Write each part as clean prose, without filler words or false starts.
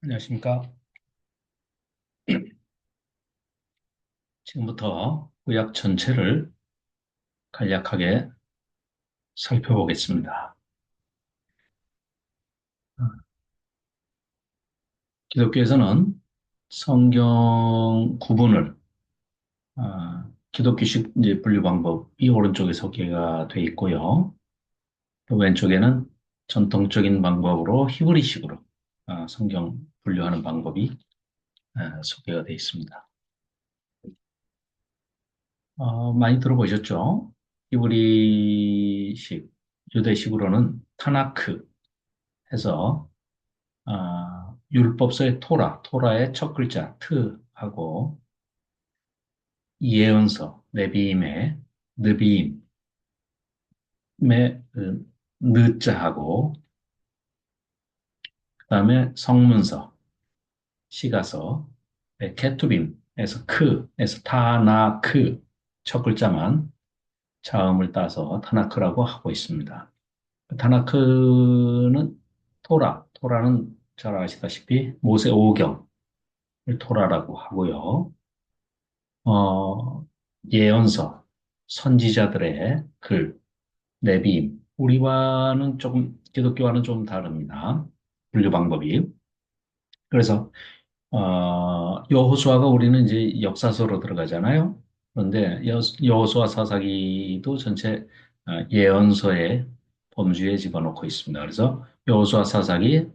안녕하십니까. 지금부터 구약 전체를 간략하게 살펴보겠습니다. 기독교에서는 성경 구분을 기독교식 이제 분류 방법이 오른쪽에 소개가 되어 있고요. 또 왼쪽에는 전통적인 방법으로 히브리식으로 성경 분류하는 방법이 소개가 되어 있습니다. 많이 들어보셨죠? 히브리식, 유대식으로는 타나크 해서 율법서의 토라의 첫 글자 트하고 예언서 네비임의 느비임의 그 느자하고 그다음에 성문서 시가서 케투빔에서 크에서 타나크 첫 글자만 자음을 따서 타나크라고 하고 있습니다. 타나크는 토라는 잘 아시다시피 모세 오경을 토라라고 하고요. 어, 예언서, 선지자들의 글, 내비임. 우리와는 조금, 기독교와는 좀 다릅니다. 분류 방법이. 그래서, 여호수아가 우리는 이제 역사서로 들어가잖아요. 그런데 여호수아 사사기도 전체 예언서의 범주에 집어넣고 있습니다. 그래서 여호수아 사사기,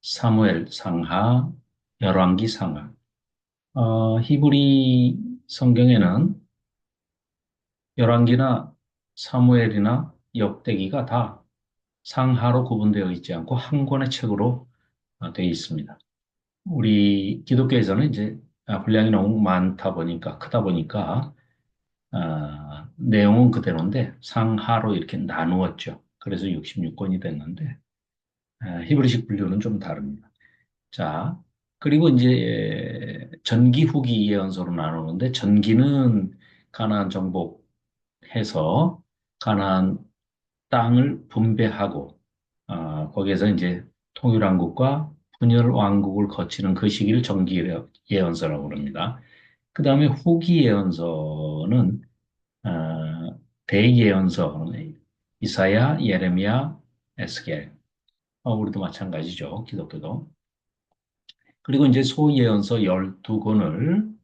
사무엘 상하, 열왕기 상하. 히브리 성경에는 열왕기나 사무엘이나 역대기가 다 상하로 구분되어 있지 않고 한 권의 책으로 되어 있습니다. 우리 기독교에서는 이제 분량이 너무 많다 보니까 크다 보니까 내용은 그대로인데 상하로 이렇게 나누었죠. 그래서 66권이 됐는데 히브리식 분류는 좀 다릅니다. 자, 그리고 이제 전기 후기 예언서로 나누는데 전기는 가나안 정복해서 가나안 땅을 분배하고 거기에서 이제 통일왕국과 분열 왕국을 거치는 그 시기를 정기 예언서라고 합니다. 그 다음에 후기 예언서는 대예언서 이사야, 예레미야, 에스겔. 우리도 마찬가지죠. 기독교도. 그리고 이제 소예언서 12권을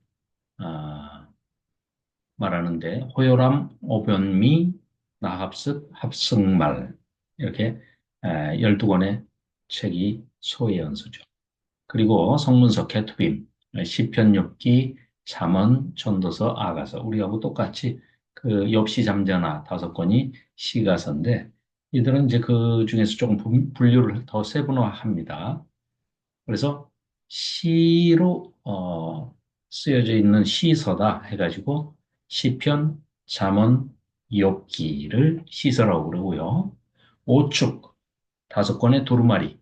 말하는데 호요람, 오변미, 나합습, 합승말 이렇게 12권의 책이 소예언서죠. 그리고 성문서 케투빔, 시편, 욥기, 잠언, 전도서, 아가서 우리하고 똑같이 그 욥시 잠자나 5권이 시가서인데 이들은 이제 그 중에서 조금 분류를 더 세분화합니다. 그래서 시로 쓰여져 있는 시서다 해가지고 시편, 잠언, 욥기를 시서라고 그러고요. 오축 5권의 두루마리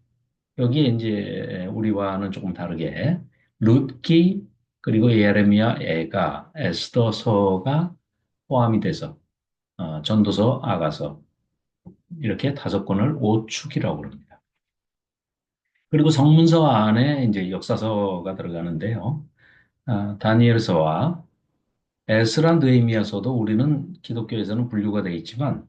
여기에 이제 우리와는 조금 다르게 룻기 그리고 예레미야, 에가, 에스더서가 포함이 돼서 전도서, 아가서 이렇게 5권을 오축이라고 그럽니다. 그리고 성문서 안에 이제 역사서가 들어가는데요. 다니엘서와 에스라 느헤미야서도 우리는 기독교에서는 분류가 되어 있지만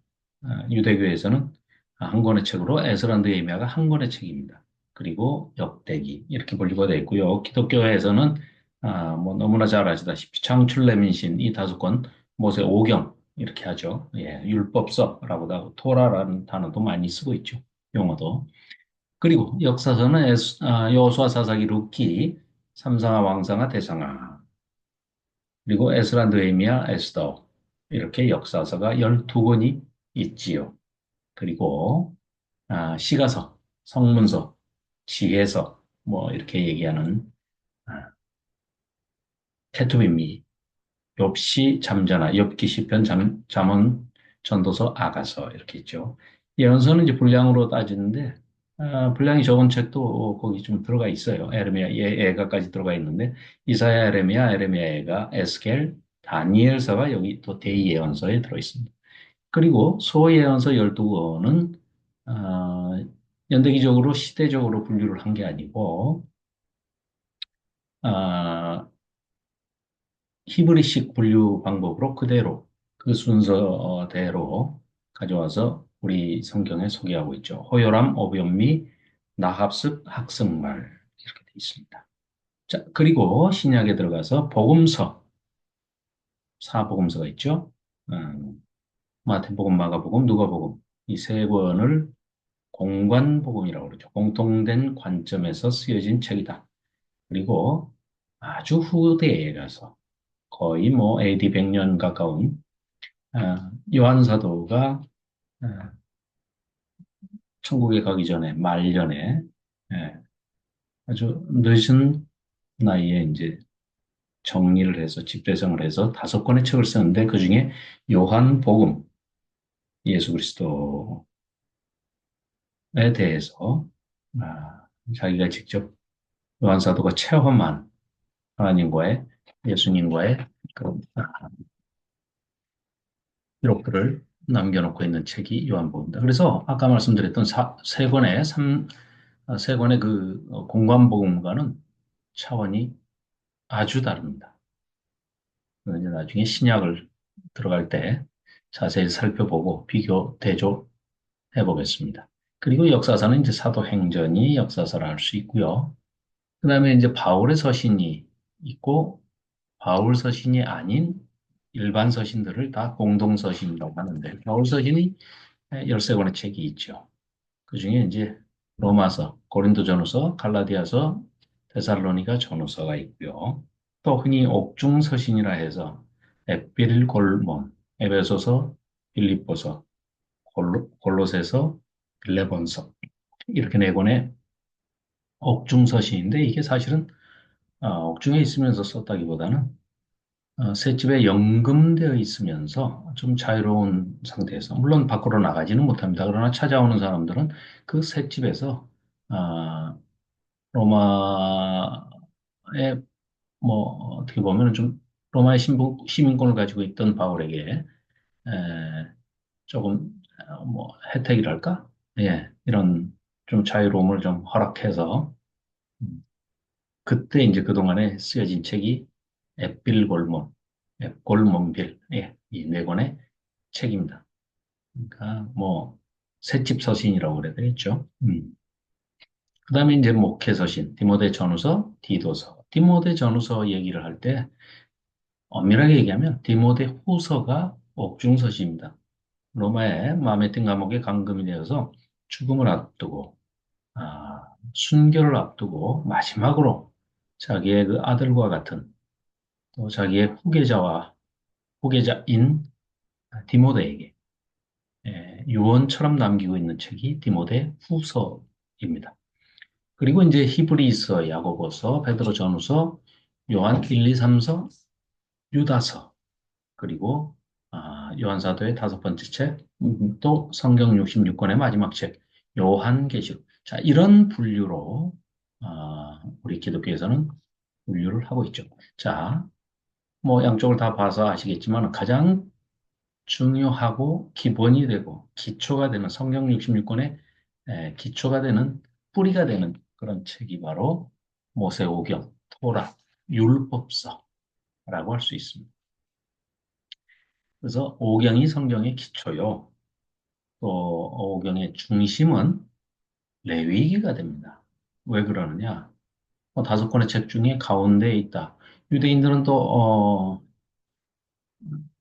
유대교에서는 한 권의 책으로 에스라 느헤미야가 한 권의 책입니다. 그리고 역대기 이렇게 분류가 되어 있고요. 기독교에서는 뭐 너무나 잘 아시다시피 창출레민신 이 5권 모세 오경 이렇게 하죠. 예, 율법서라고도 하고 토라라는 단어도 많이 쓰고 있죠. 용어도. 그리고 역사서는 여호수아 사사기 룻기 삼상아 왕상아 대상아 그리고 에스라 느헤미야 에스더 이렇게 역사서가 12권이 있지요. 그리고 시가서, 성문서, 지혜서 뭐 이렇게 얘기하는 아, 케투빈미, 욥시, 잠자나, 욥기, 시편, 잠언, 전도서, 아가서 이렇게 있죠. 예언서는 이제 분량으로 따지는데 분량이 적은 책도 거기 좀 들어가 있어요. 에르미야, 예가까지 들어가 있는데 이사야, 에레미야, 에레미야, 예가, 에스겔, 다니엘서가 여기 또 대예언서에 들어 있습니다. 그리고 소예언서 12권은 연대기적으로 시대적으로 분류를 한 게 아니고 아, 히브리식 분류 방법으로 그대로 그 순서대로 가져와서 우리 성경에 소개하고 있죠. 호요람, 오병미, 나합습, 학승말 이렇게 되어 있습니다. 자, 그리고 신약에 들어가서 복음서, 사복음서가 있죠. 음, 마태복음, 마가복음, 누가복음 이 세 권을 공관복음이라고 그러죠. 공통된 관점에서 쓰여진 책이다. 그리고 아주 후대에 가서 거의 뭐 AD 100년 가까운 요한 사도가 아, 천국에 가기 전에 말년에 예, 아주 늦은 나이에 이제 정리를 해서 집대성을 해서 5권의 책을 썼는데 그중에 요한복음, 예수 그리스도에 대해서 자기가 직접 요한 사도가 체험한 하나님과의 예수님과의 그런 기록들을 남겨놓고 있는 책이 요한복음입니다. 그래서 아까 말씀드렸던 세 권의 그 공관복음과는 차원이 아주 다릅니다. 그건 이제 나중에 신약을 들어갈 때 자세히 살펴보고 비교, 대조해 보겠습니다. 그리고 역사서는 이제 사도행전이 역사서라 할 수 있고요. 그 다음에 이제 바울의 서신이 있고, 바울 서신이 아닌 일반 서신들을 다 공동 서신이라고 하는데, 바울 서신이 13권의 책이 있죠. 그 중에 이제 로마서, 고린도전후서, 갈라디아서, 데살로니가 전후서가 있고요. 또 흔히 옥중서신이라 해서 에필골몬, 에베소서, 빌립보서, 골로새서, 빌레본서 이렇게 네 권의 옥중서신인데 이게 사실은 옥중에 있으면서 썼다기보다는 셋집에 연금되어 있으면서 좀 자유로운 상태에서 물론 밖으로 나가지는 못합니다. 그러나 찾아오는 사람들은 그 셋집에서 아, 로마의 뭐 어떻게 보면 좀 로마의 시민권을 가지고 있던 바울에게 조금 뭐 혜택이랄까? 예, 이런 좀 자유로움을 좀 허락해서 음, 그때 이제 그동안에 쓰여진 책이 앳빌골몬, 앳골몬빌, 예, 이 네 권의 책입니다. 그러니까 뭐 셋집 서신이라고 그래야 되겠죠. 그다음에 이제 목회 서신, 디모데 전후서, 디도서. 디모데 전후서 얘기를 할 때 엄밀하게 얘기하면 디모데 후서가 옥중서신입니다. 로마의 마메틴 감옥에 감금이 되어서 죽음을 앞두고 순교를 앞두고 마지막으로 자기의 그 아들과 같은 또 자기의 후계자인 디모데에게 유언처럼 남기고 있는 책이 디모데 후서입니다. 그리고 이제 히브리서, 야고보서, 베드로 전후서, 요한 1, 2, 3서, 유다서, 그리고 요한사도의 5번째 책, 또 성경 66권의 마지막 책, 요한계시록. 자, 이런 분류로 우리 기독교에서는 분류를 하고 있죠. 자, 뭐 양쪽을 다 봐서 아시겠지만 가장 중요하고 기본이 되고 기초가 되는 성경 66권의 기초가 되는 뿌리가 되는 그런 책이 바로 모세오경, 토라, 율법서라고 할 수 있습니다. 그래서 오경이 성경의 기초요. 또 오경의 중심은 레위기가 됩니다. 왜 그러느냐? 5권의 책 중에 가운데에 있다. 유대인들은 또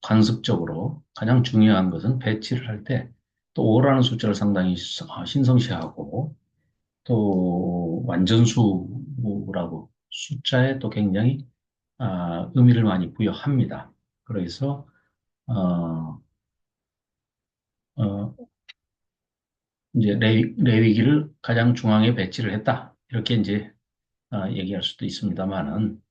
관습적으로 가장 중요한 것은 배치를 할 때 또 5라는 숫자를 상당히 신성시하고 또 완전수라고 숫자에 또 굉장히 의미를 많이 부여합니다. 그래서 어, 어, 이제 레위기를 가장 중앙에 배치를 했다. 이렇게 이제 얘기할 수도 있습니다만은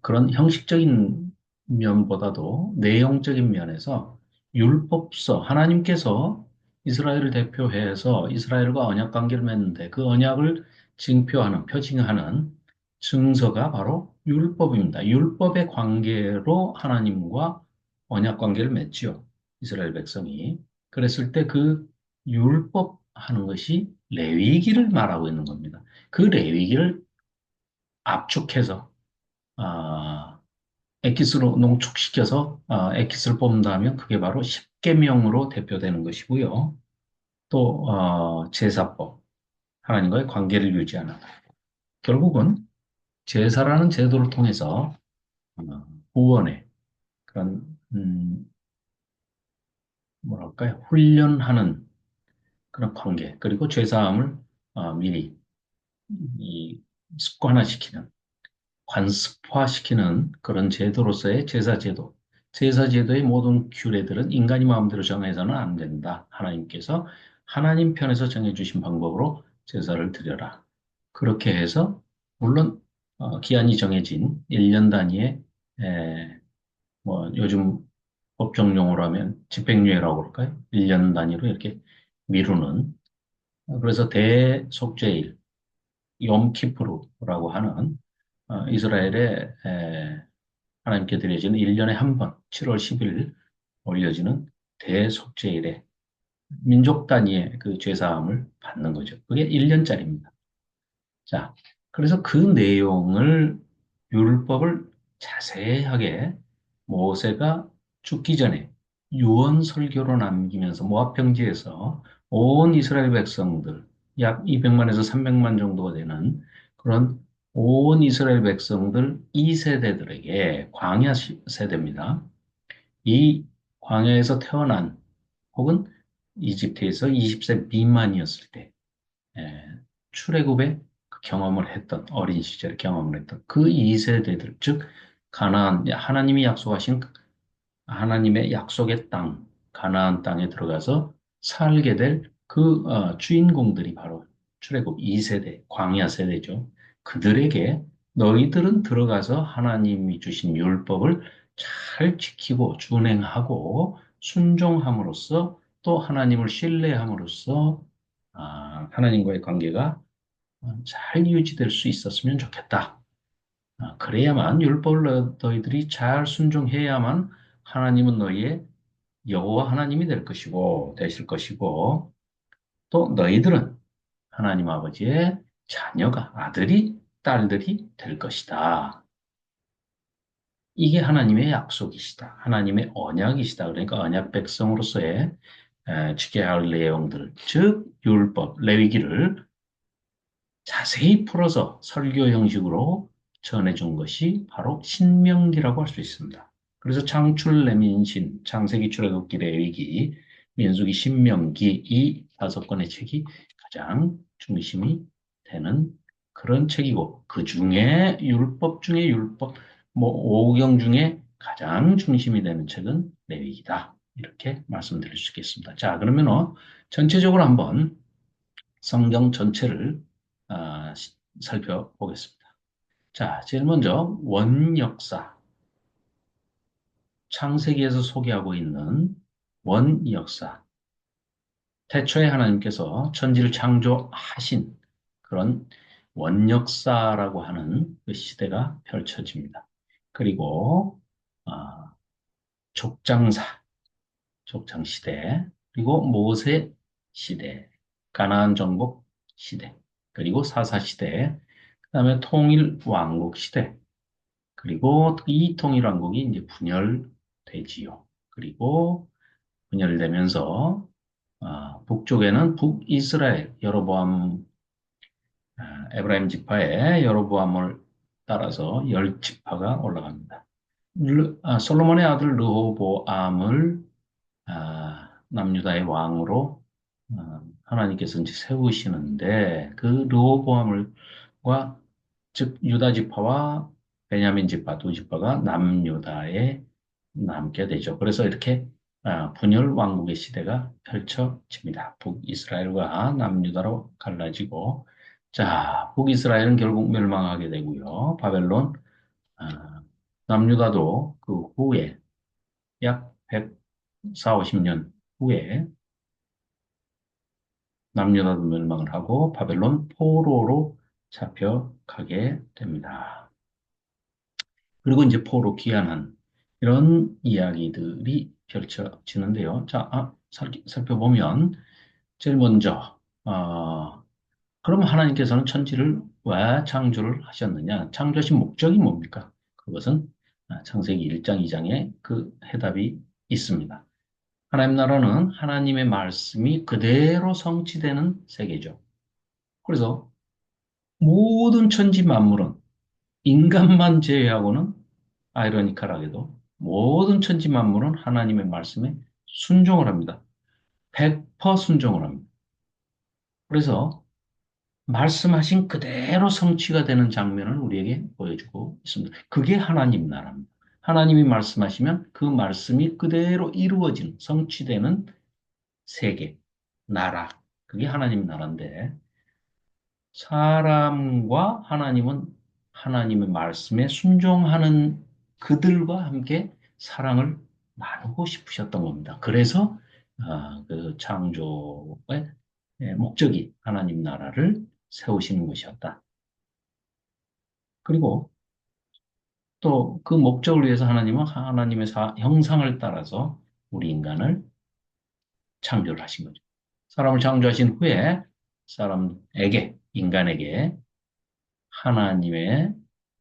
그런 형식적인 면보다도 내용적인 면에서 율법서, 하나님께서 이스라엘을 대표해서 이스라엘과 언약 관계를 맺는데 그 언약을 증표하는, 표징하는 증서가 바로 율법입니다. 율법의 관계로 하나님과 언약 관계를 맺지요. 이스라엘 백성이. 그랬을 때 그 율법 하는 것이 레위기를 말하고 있는 겁니다. 그 레위기를 압축해서 아, 엑기스로 농축시켜서 엑기스를 뽑는다 하면 그게 바로 십계명으로 대표되는 것이고요. 또 제사법, 하나님과의 관계를 유지하는 결국은 제사라는 제도를 통해서 어, 구원의 그런 뭐랄까요 훈련하는 그런 관계 그리고 죄사함을 미리 이 습관화시키는 관습화시키는 그런 제도로서의 제사제도. 제사제도의 모든 규례들은 인간이 마음대로 정해서는 안 된다. 하나님께서 하나님 편에서 정해주신 방법으로 제사를 드려라. 그렇게 해서 물론 기한이 정해진 1년 단위의 뭐 요즘 법정 용어로 하면 집행유예라고 그럴까요? 1년 단위로 이렇게 미루는 그래서 대속죄일, 욤키프루라고 하는 이스라엘의 하나님께 드려지는 1년에 한 번, 7월 10일 올려지는 대속죄일에 민족 단위의 그 죄사함을 받는 거죠. 그게 1년짜리입니다. 자, 그래서 그 내용을 율법을 자세하게 모세가 죽기 전에 유언 설교로 남기면서 모압 평지에서 온 이스라엘 백성들 약 200만에서 300만 정도가 되는 그런 온 이스라엘 백성들 2세대들에게 광야 세대입니다. 이 광야에서 태어난 혹은 이집트에서 20세 미만이었을 때 예, 출애굽의 그 경험을 했던 어린 시절 경험을 했던 그 2세대들 즉 가나안 하나님이 약속하신 하나님의 약속의 땅 가나안 땅에 들어가서 살게 될 그 주인공들이 바로 출애굽 2세대 광야 세대죠. 그들에게 너희들은 들어가서 하나님이 주신 율법을 잘 지키고 준행하고 순종함으로써 또 하나님을 신뢰함으로써 하나님과의 관계가 잘 유지될 수 있었으면 좋겠다. 그래야만 율법을 너희들이 잘 순종해야만 하나님은 너희의 여호와 하나님이 될 것이고 되실 것이고 또 너희들은 하나님 아버지의 자녀가 아들이 딸들이 될 것이다. 이게 하나님의 약속이시다. 하나님의 언약이시다. 그러니까 언약 백성으로서의 지켜야 할 내용들, 즉 율법, 레위기를 자세히 풀어서 설교 형식으로 전해준 것이 바로 신명기라고 할 수 있습니다. 그래서 창출, 레민신, 창세기, 출애굽기, 레위기, 민수기, 신명기 이 5권의 책이 가장 중심이 되는 그런 책이고 그 중에 율법 중에 율법, 뭐 오경 중에 가장 중심이 되는 책은 레위기다. 이렇게 말씀드릴 수 있겠습니다. 자, 그러면 전체적으로 한번 성경 전체를 살펴보겠습니다. 자, 제일 먼저 원역사, 창세기에서 소개하고 있는 원역사. 태초에 하나님께서 천지를 창조하신 그런 원역사라고 하는 그 시대가 펼쳐집니다. 그리고 아, 족장사, 족장시대, 그리고 모세 시대, 가나안 정복 시대, 그리고 사사시대, 그다음에 통일 왕국 시대, 그리고 이 통일 왕국이 이제 분열되지요. 그리고 분열되면서 북쪽에는 북이스라엘 여로보암 에브라임 지파의 여로보암을 따라서 열 지파가 올라갑니다. 솔로몬의 아들 르호보암을 남유다의 왕으로 하나님께서 이제 세우시는데 그 르호보암과 즉 유다 지파와 베냐민 지파 두 지파가 남유다에 남게 되죠. 그래서 이렇게 분열 왕국의 시대가 펼쳐집니다. 북이스라엘과 남유다로 갈라지고 자 북이스라엘은 결국 멸망하게 되고요. 바벨론 아, 남유다도 그 후에 약 140, 50년 후에 남유다도 멸망을 하고 바벨론 포로로 잡혀가게 됩니다. 그리고 이제 포로 귀환한 이런 이야기들이 펼쳐지는데요. 자, 살펴보면 제일 먼저 그럼 하나님께서는 천지를 왜 창조를 하셨느냐? 창조하신 목적이 뭡니까? 그것은 창세기 1장, 2장에 그 해답이 있습니다. 하나님 나라는 하나님의 말씀이 그대로 성취되는 세계죠. 그래서 모든 천지 만물은 인간만 제외하고는 아이러니컬하게도 모든 천지 만물은 하나님의 말씀에 순종을 합니다. 100% 순종을 합니다. 그래서 말씀하신 그대로 성취가 되는 장면을 우리에게 보여주고 있습니다. 그게 하나님 나라입니다. 하나님이 말씀하시면 그 말씀이 그대로 이루어지는, 성취되는 세계, 나라. 그게 하나님 나라인데, 사람과 하나님은 하나님의 말씀에 순종하는 그들과 함께 사랑을 나누고 싶으셨던 겁니다. 그래서 그 창조의 목적이 하나님 나라를 세우시는 것이었다. 그리고 또 그 목적을 위해서 하나님은 하나님의 형상을 따라서 우리 인간을 창조를 하신 거죠. 사람을 창조하신 후에 사람에게, 인간에게 하나님의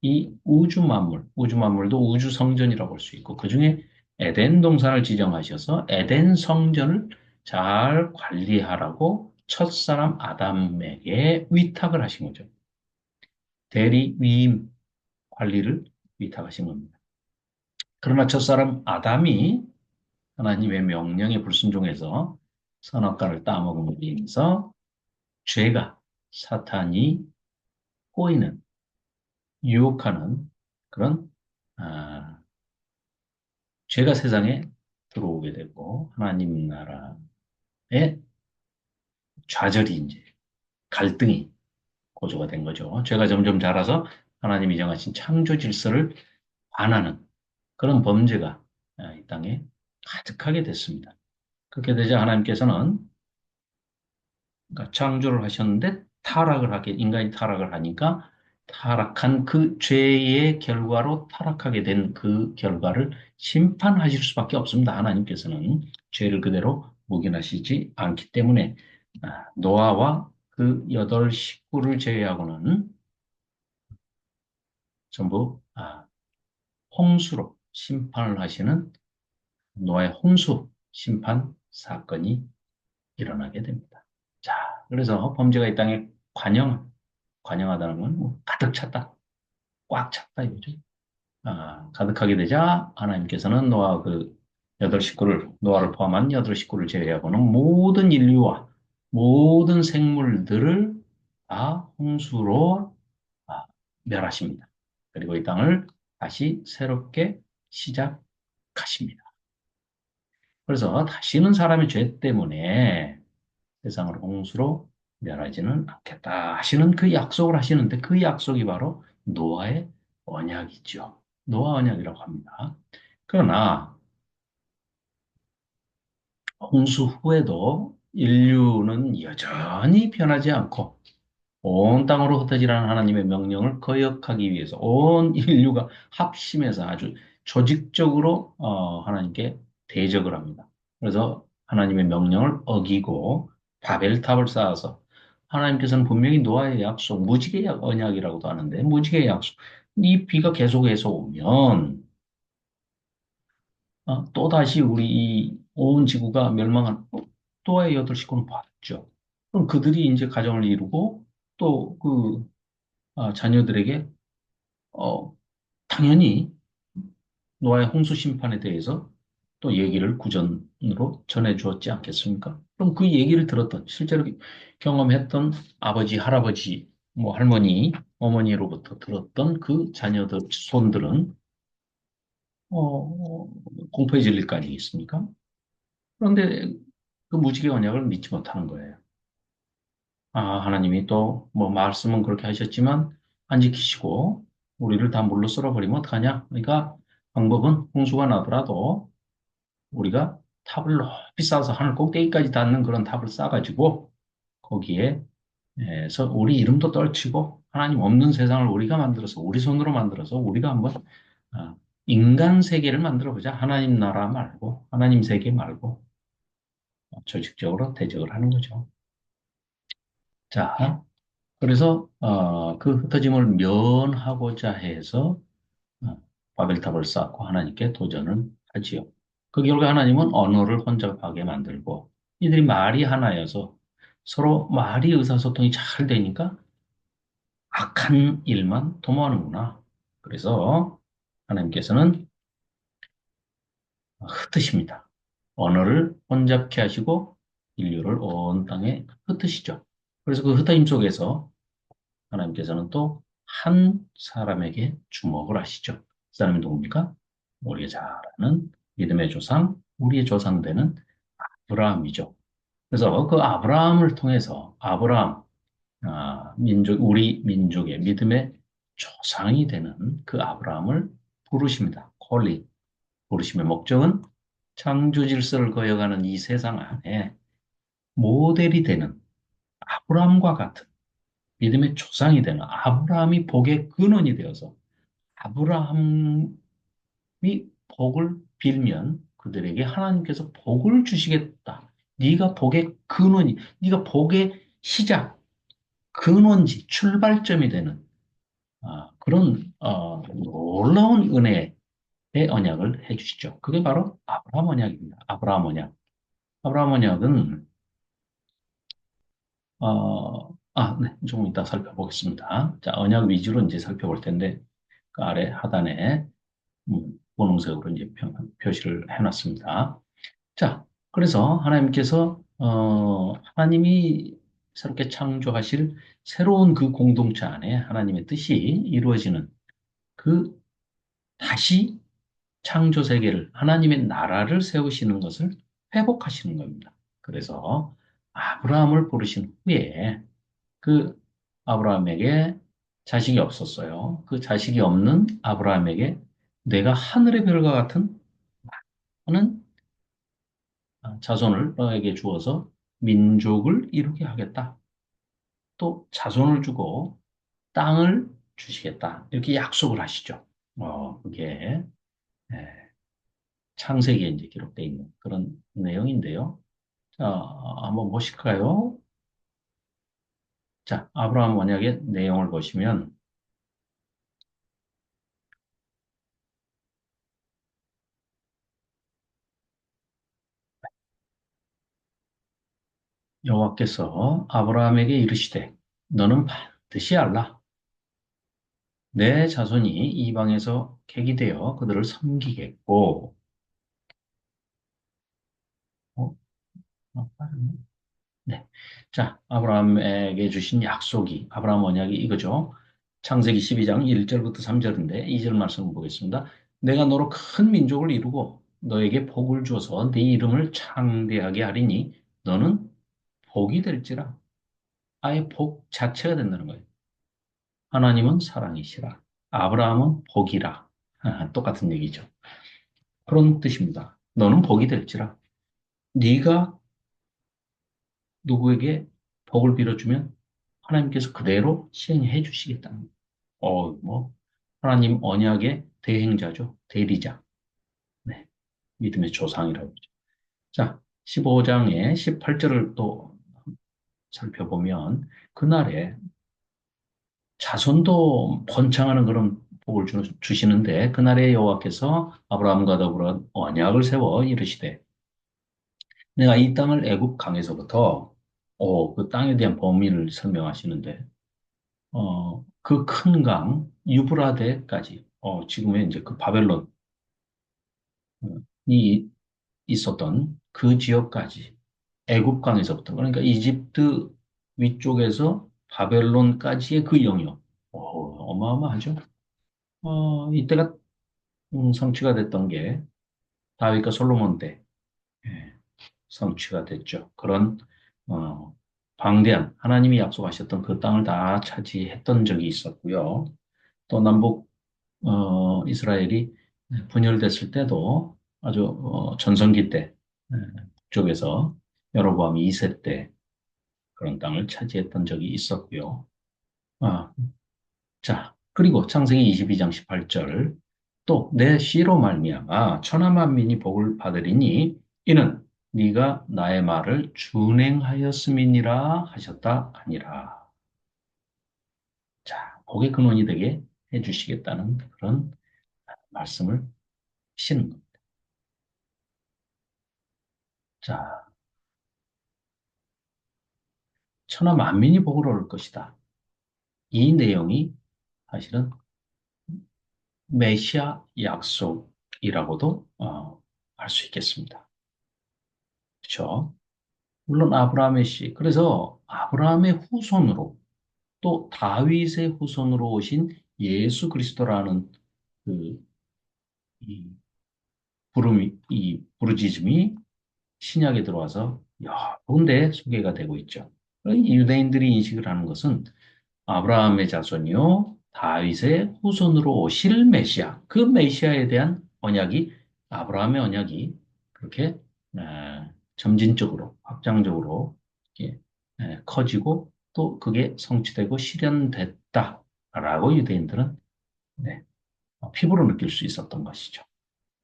이 우주 만물도 우주 성전이라고 볼 수 있고, 그 중에 에덴 동산을 지정하셔서 에덴 성전을 잘 관리하라고 첫사람 아담에게 위탁을 하신 거죠. 대리 위임 관리를 위탁하신 겁니다. 그러나 첫사람 아담이 하나님의 명령에 불순종해서 선악과를 따먹음으로 인해서 죄가 사탄이 꼬이는 유혹하는 그런 아, 죄가 세상에 들어오게 되고 하나님 나라의 좌절이 이제 갈등이 고조가 된 거죠. 죄가 점점 자라서 하나님이 정하신 창조 질서를 반하는 그런 범죄가 이 땅에 가득하게 됐습니다. 그렇게 되자 하나님께서는 그러니까 창조를 하셨는데 인간이 타락을 하니까 타락한 그 죄의 결과로 타락하게 된 그 결과를 심판하실 수밖에 없습니다. 하나님께서는 죄를 그대로 묵인하시지 않기 때문에 노아와 그 여덟 식구를 제외하고는 전부 홍수로 심판을 하시는 노아의 홍수 심판 사건이 일어나게 됩니다. 자, 그래서 범죄가 이 땅에 관영하다는 건뭐 가득 찼다, 꽉 찼다 이거죠. 가득하게 되자 하나님께서는 노아 그 여덟 식구를 노아를 포함한 여덟 식구를 제외하고는 모든 인류와 모든 생물들을 다 홍수로 아, 멸하십니다. 그리고 이 땅을 다시 새롭게 시작하십니다. 그래서 다시는 사람의 죄 때문에 세상을 홍수로 멸하지는 않겠다 하시는 그 약속을 하시는데 그 약속이 바로 노아의 언약이죠. 노아 언약이라고 합니다. 그러나 홍수 후에도 인류는 여전히 변하지 않고 온 땅으로 흩어지라는 하나님의 명령을 거역하기 위해서 온 인류가 합심해서 아주 조직적으로 하나님께 대적을 합니다. 그래서 하나님의 명령을 어기고 바벨탑을 쌓아서 하나님께서는 분명히 노아의 약속, 무지개 언약이라고도 하는데 무지개 약속, 이 비가 계속해서 오면 또다시 우리 이 온 지구가 멸망한 또아의 여덟 식구는 봤죠. 그럼 그들이 이제 가정을 이루고 또그 자녀들에게 어, 당연히 노아의 홍수 심판에 대해서 또 얘기를 구전으로 전해 주었지 않겠습니까? 그럼 그 얘기를 들었던 실제로 경험했던 아버지, 할아버지, 뭐 할머니, 어머니로부터 들었던 그 자녀들, 손들은 어, 공포에 질릴 거 아니겠습니까? 그런데 그 무지개 언약을 믿지 못하는 거예요. 하나님이 또 뭐 말씀은 그렇게 하셨지만 안 지키시고 우리를 다 물로 쓸어버리면 어떡하냐? 그러니까 방법은 홍수가 나더라도 우리가 탑을 높이 쌓아서 하늘 꼭대기까지 닿는 그런 탑을 쌓아가지고 거기에서 우리 이름도 떨치고 하나님 없는 세상을 우리가 만들어서 우리 손으로 만들어서 우리가 한번 아, 인간 세계를 만들어 보자. 하나님 나라 말고 하나님 세계 말고 조직적으로 대적을 하는 거죠. 자, 그래서 그 흩어짐을 면하고자 해서 어, 바벨탑을 쌓고 하나님께 도전을 하지요. 그 결과 하나님은 언어를 혼잡하게 만들고 이들이 말이 하나여서 서로 말이 의사소통이 잘 되니까 악한 일만 도모하는구나. 그래서 하나님께서는 흩으십니다. 언어를 혼잡케 하시고 인류를 온 땅에 흩으시죠. 그래서 그 흩어짐 속에서 하나님께서는 또 한 사람에게 주목을 하시죠. 그 사람이 누굽니까? 우리가 잘 아는 믿음의 조상, 우리의 조상 되는 아브라함이죠. 그래서 그 아브라함을 통해서 아브라함, 우리 민족의 믿음의 조상이 되는 그 아브라함을 부르십니다. 콜리. 부르심의 목적은 창조 질서를 거여가는 이 세상 안에 모델이 되는 아브라함과 같은 믿음의 조상이 되는 아브라함이 복의 근원이 되어서 아브라함이 복을 빌면 그들에게 하나님께서 복을 주시겠다. 네가 복의 근원이, 네가 복의 시작, 근원지, 출발점이 되는 그런 놀라운 은혜의 언약을 해주시죠. 그게 바로 아브라함 언약입니다. 아브라함 언약. 아브라함 언약은 네, 조금 이따 살펴보겠습니다. 자, 언약 위주로 이제 살펴볼 텐데 그 아래 하단에 분홍색으로 이제 표시를 해놨습니다. 자, 그래서 하나님께서 하나님이 새롭게 창조하실 새로운 그 공동체 안에 하나님의 뜻이 이루어지는 그 다시 창조 세계를 하나님의 나라를 세우시는 것을 회복하시는 겁니다. 그래서 아브라함을 부르신 후에 그 아브라함에게 자식이 없었어요. 그 자식이 없는 아브라함에게 내가 하늘의 별과 같은 많은 자손을 너에게 주어서 민족을 이루게 하겠다. 또 자손을 주고 땅을 주시겠다. 이렇게 약속을 하시죠. 그게 예, 창세기에 이제 기록되어 있는 그런 내용인데요. 자, 한번 보실까요? 자, 아브라함 언약의 내용을 보시면 여호와께서 아브라함에게 이르시되 너는 반드시 알라. 내 자손이 이방에서 객이 되어 그들을 섬기겠고 어? 빠르네. 네. 자, 아브라함에게 주신 약속이, 아브라함 언약이 이거죠. 창세기 12장 1절부터 3절인데, 2절 말씀을 보겠습니다. 내가 너로 큰 민족을 이루고 너에게 복을 주어서 네 이름을 창대하게 하리니 너는 복이 될지라. 아예 복 자체가 된다는 거예요. 하나님은 사랑이시라. 아브라함은 복이라. 똑같은 얘기죠. 그런 뜻입니다. 너는 복이 될지라. 네가 누구에게 복을 빌어주면 하나님께서 그대로 시행해 주시겠다는 거예요. 뭐, 하나님 언약의 대행자죠. 대리자. 네. 믿음의 조상이라고 하죠. 자, 15장의 18절을 또 살펴보면, 그날에 자손도 번창하는 그런 복을 주시는데, 그날에 여호와께서 아브라함과 더불어 언약을 세워 이르시되, 내가 이 땅을 애굽 강에서부터, 그 땅에 대한 범위를 설명하시는데, 그 큰 강, 유브라데까지, 지금의 이제 그 바벨론이 있었던 그 지역까지, 애굽강에서부터, 그러니까 이집트 위쪽에서 바벨론까지의 그 영역, 어마어마하죠. 이때가 성취가 됐던 게 다윗과 솔로몬 때 예, 성취가 됐죠. 그런 어, 방대한 하나님이 약속하셨던 그 땅을 다 차지했던 적이 있었고요. 또 남북 이스라엘이 분열됐을 때도 아주 전성기 때 북쪽에서 여로보암 2세 때 그런 땅을 차지했던 적이 있었고요. 아, 자, 그리고 창세기 22장 18절 또 내 씨로 말미암아 천하 만민이 복을 받으리니 이는 네가 나의 말을 준행하였음이니라 하셨다 하니라. 복의 근원이 되게 해주시겠다는 그런 말씀을 하시는 겁니다. 자, 천하 만민이 복을 얻을 것이다. 이 내용이 사실은 메시아 약속이라고도 할 수 있겠습니다. 그렇죠? 물론 아브라함의 씨, 그래서 아브라함의 후손으로 또 다윗의 후손으로 오신 예수 그리스도라는 그, 이 이 부르짖음이 신약에 들어와서 여러 군데 소개가 되고 있죠. 이 유대인들이 인식을 하는 것은 아브라함의 자손이요, 다윗의 후손으로 오실 메시아, 그 메시아에 대한 언약이 아브라함의 언약이 그렇게 점진적으로 확장적으로 이렇게 커지고 또 그게 성취되고 실현됐다라고 유대인들은 네, 피부로 느낄 수 있었던 것이죠.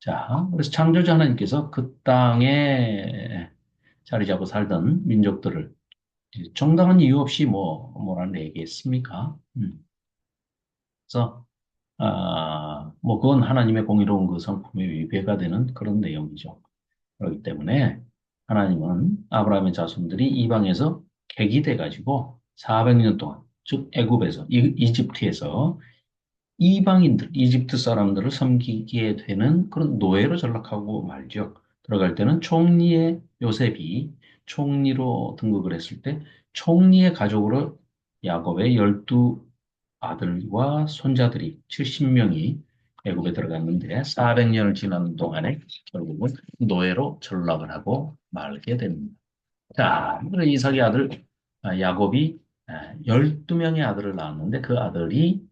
자, 그래서 창조주 하나님께서 그 땅에 자리 잡고 살던 민족들을 정당한 이유 없이 뭐라 내겠습니까? 그래서 뭐 그건 하나님의 공의로운 그 성품에 위배가 되는 그런 내용이죠. 그렇기 때문에 하나님은 아브라함의 자손들이 이방에서 객이 돼가지고 400년 동안, 즉 애굽에서 이집트에서 이방인들, 이집트 사람들을 섬기게 되는 그런 노예로 전락하고 말죠. 들어갈 때는 총리의 요셉이 총리로 등극을 했을 때 총리의 가족으로 야곱의 12 아들과 손자들이 70명이 애굽에 들어갔는데 400년을 지나는 동안에 결국은 노예로 전락을 하고 말게 됩니다. 자, 그래서 이삭의 아들 야곱이 12명의 아들을 낳았는데 그 아들이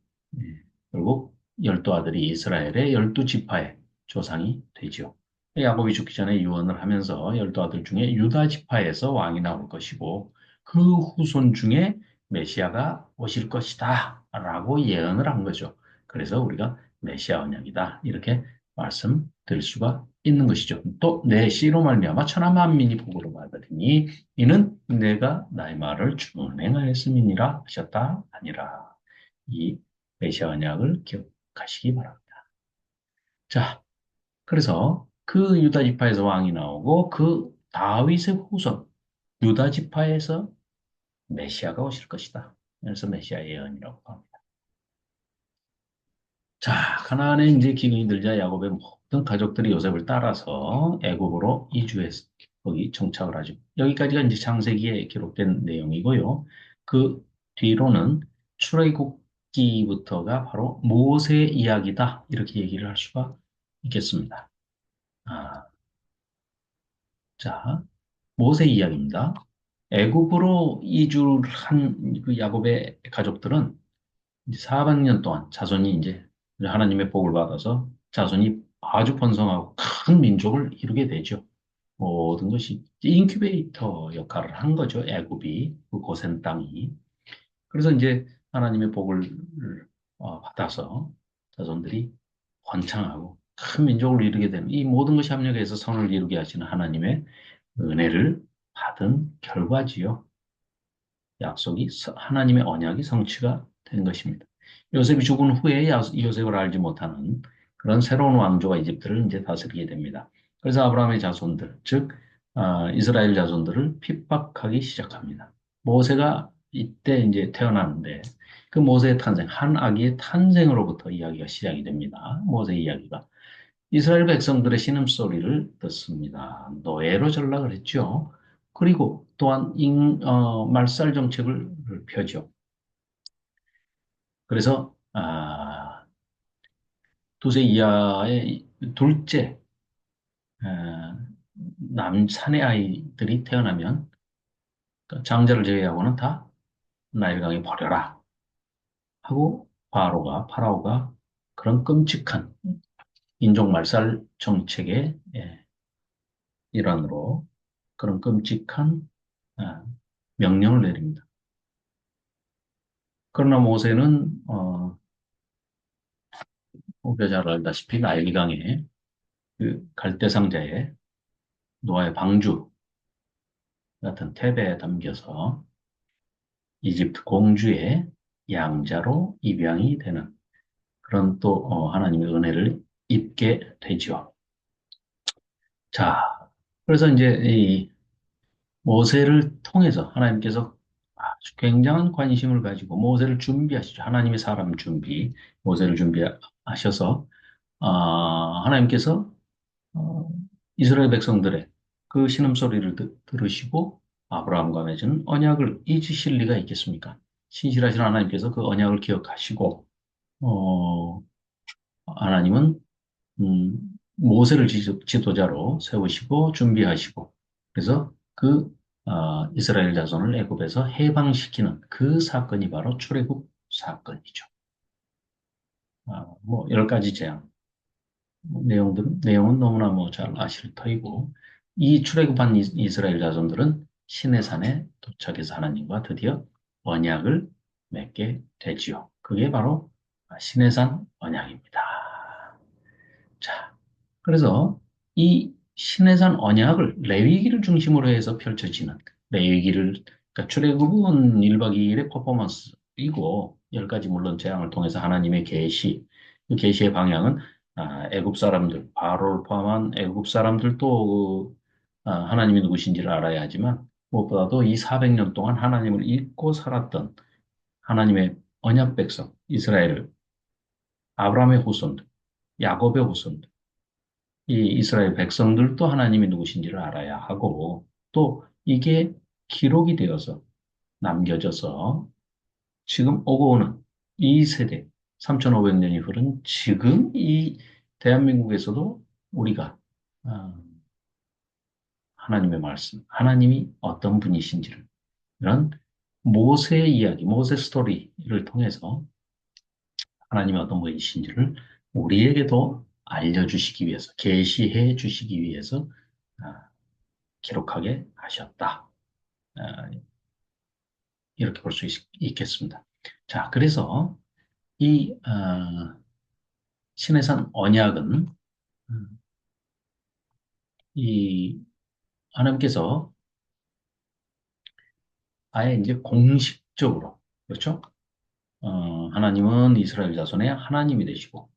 결국 12 아들이 이스라엘의 12지파의 조상이 되죠. 야곱이 죽기 전에 유언을 하면서 12 아들 중에 유다 지파에서 왕이 나올 것이고 그 후손 중에 메시아가 오실 것이다 라고 예언을 한 거죠. 그래서 우리가 메시아 언약이다 이렇게 말씀드릴 수가 있는 것이죠. 또 내 씨로 말미암아 천하 만민이 복으로 받으리니 이는 내가 나의 말을 준행하였음이니라 하셨다 아니라. 이 메시아 언약을 기억하시기 바랍니다. 자, 그래서 그 유다 지파에서 왕이 나오고 그 다윗의 후손 유다 지파에서 메시아가 오실 것이다. 그래서 메시아 예언이라고 합니다. 자, 가나안에 이제 기근이 들자 야곱의 모든 가족들이 요셉을 따라서 애굽으로 이주해서 거기 정착을 하죠. 여기까지가 이제 창세기에 기록된 내용이고요. 그 뒤로는 출애굽기부터가 바로 모세 이야기다 이렇게 얘기를 할 수가 있겠습니다. 아, 자, 모세 이야기입니다. 애굽으로 이주를 한 그 야곱의 가족들은 이제 400년 동안 자손이 이제 하나님의 복을 받아서 자손이 아주 번성하고 큰 민족을 이루게 되죠. 모든 것이 인큐베이터 역할을 한 거죠. 애굽이, 그 고센 땅이. 그래서 이제 하나님의 복을 받아서 자손들이 번창하고 큰 민족을 이루게 되는 이 모든 것이 합력해서 선을 이루게 하시는 하나님의 은혜를 받은 결과지요. 약속이 하나님의 언약이 성취가 된 것입니다. 요셉이 죽은 후에 요셉을 알지 못하는 그런 새로운 왕조가 이집트를 이제 다스리게 됩니다. 그래서 아브라함의 자손들, 즉 이스라엘 자손들을 핍박하기 시작합니다. 모세가 이때 이제 태어났는데 그 모세의 탄생, 한 아기의 탄생으로부터 이야기가 시작이 됩니다. 모세 이야기가. 이스라엘 백성들의 신음소리를 듣습니다. 노예로 전락을 했죠. 그리고 또한 말살 정책을 펴죠. 그래서 2세 이하의 둘째 아, 사내 아이들이 태어나면 그 장자를 제외하고는 다 나일강에 버려라 하고 파라오가 그런 끔찍한 인종 말살 정책의 일환으로 그런 끔찍한 아, 명령을 내립니다. 그러나 모세는 우리가 잘 알다시피 나일강에 그 갈대상자에 노아의 방주 같은 태배에 담겨서 이집트 공주의 양자로 입양이 되는 그런 또 하나님의 은혜를 입게 되죠. 자, 그래서 이제 이 모세를 통해서 하나님께서 아주 굉장한 관심을 가지고 모세를 준비하시죠. 하나님의 사람 준비, 모세를 준비하셔서 하나님께서 어, 이스라엘 백성들의 그 신음소리를 들으시고 아브라함과 맺은 언약을 잊으실 리가 있겠습니까? 신실하신 하나님께서 그 언약을 기억하시고 어, 하나님은 음, 모세를 지도자로 세우시고 준비하시고 그래서 그 이스라엘 자손을 애굽에서 해방시키는 그 사건이 바로 출애굽 사건이죠. 뭐 여러 가지 재앙 내용은 너무나 뭐 잘 아실 터이고 이 출애굽한 이스라엘 자손들은 시내산에 도착해서 하나님과 드디어 언약을 맺게 되지요. 그게 바로 시내산 언약입니다. 자, 그래서 이 신해산 언약을 레위기를 중심으로 해서 펼쳐지는 레위기를 그러니까 출애굽은 1박 2일의 퍼포먼스이고 10가지 물론 재앙을 통해서 하나님의 계시 그 계시의 방향은 애굽 사람들 바로를 포함한 애굽 사람들도 하나님이 누구신지를 알아야 하지만 무엇보다도 이 400년 동안 하나님을 잊고 살았던 하나님의 언약 백성 이스라엘을 아브라함의 후손들 야곱의 후손들 이 이스라엘 백성들도 하나님이 누구신지를 알아야 하고 또 이게 기록이 되어서 남겨져서 지금 오고 오는 이 세대 3,500년이 흐른 지금 이 대한민국에서도 우리가 아, 하나님의 말씀, 하나님이 어떤 분이신지를 이런 모세의 이야기, 모세 스토리를 통해서 하나님이 어떤 분이신지를 우리에게도 알려주시기 위해서, 계시해 주시기 위해서 아, 기록하게 하셨다. 아, 이렇게 볼 수 있겠습니다. 자, 그래서 이 신해산 언약은 음, 이 하나님께서 아예 이제 공식적으로 그렇죠? 하나님은 이스라엘 자손의 하나님이 되시고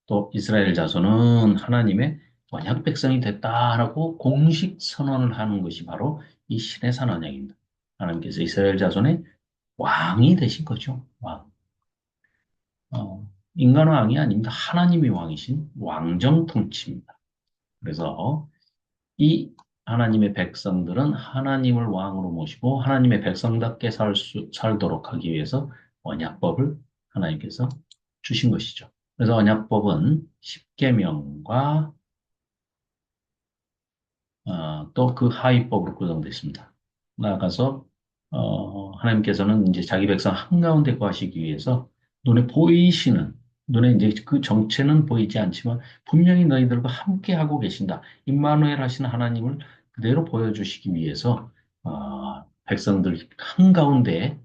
또 이스라엘 자손은 하나님의 언약 백성이 됐다라고 공식 선언을 하는 것이 바로 이 신해산 언약입니다. 하나님께서 이스라엘 자손의 왕이 되신 거죠. 왕. 인간 왕이 아닙니다. 하나님이 왕이신 왕정 통치입니다. 그래서 이 하나님의 백성들은 하나님을 왕으로 모시고 하나님의 백성답게 살도록 하기 위해서 언약법을 하나님께서 주신 것이죠. 그래서 언약법은 십계명과 또 그 하위법으로 구성되어 있습니다. 나아가서 하나님께서는 이제 자기 백성 한가운데 거하시기 위해서 눈에 보이시는 눈에 이제 그 정체는 보이지 않지만 분명히 너희들과 함께 하고 계신다. 임마누엘 하시는 하나님을 그대로 보여주시기 위해서 백성들 한가운데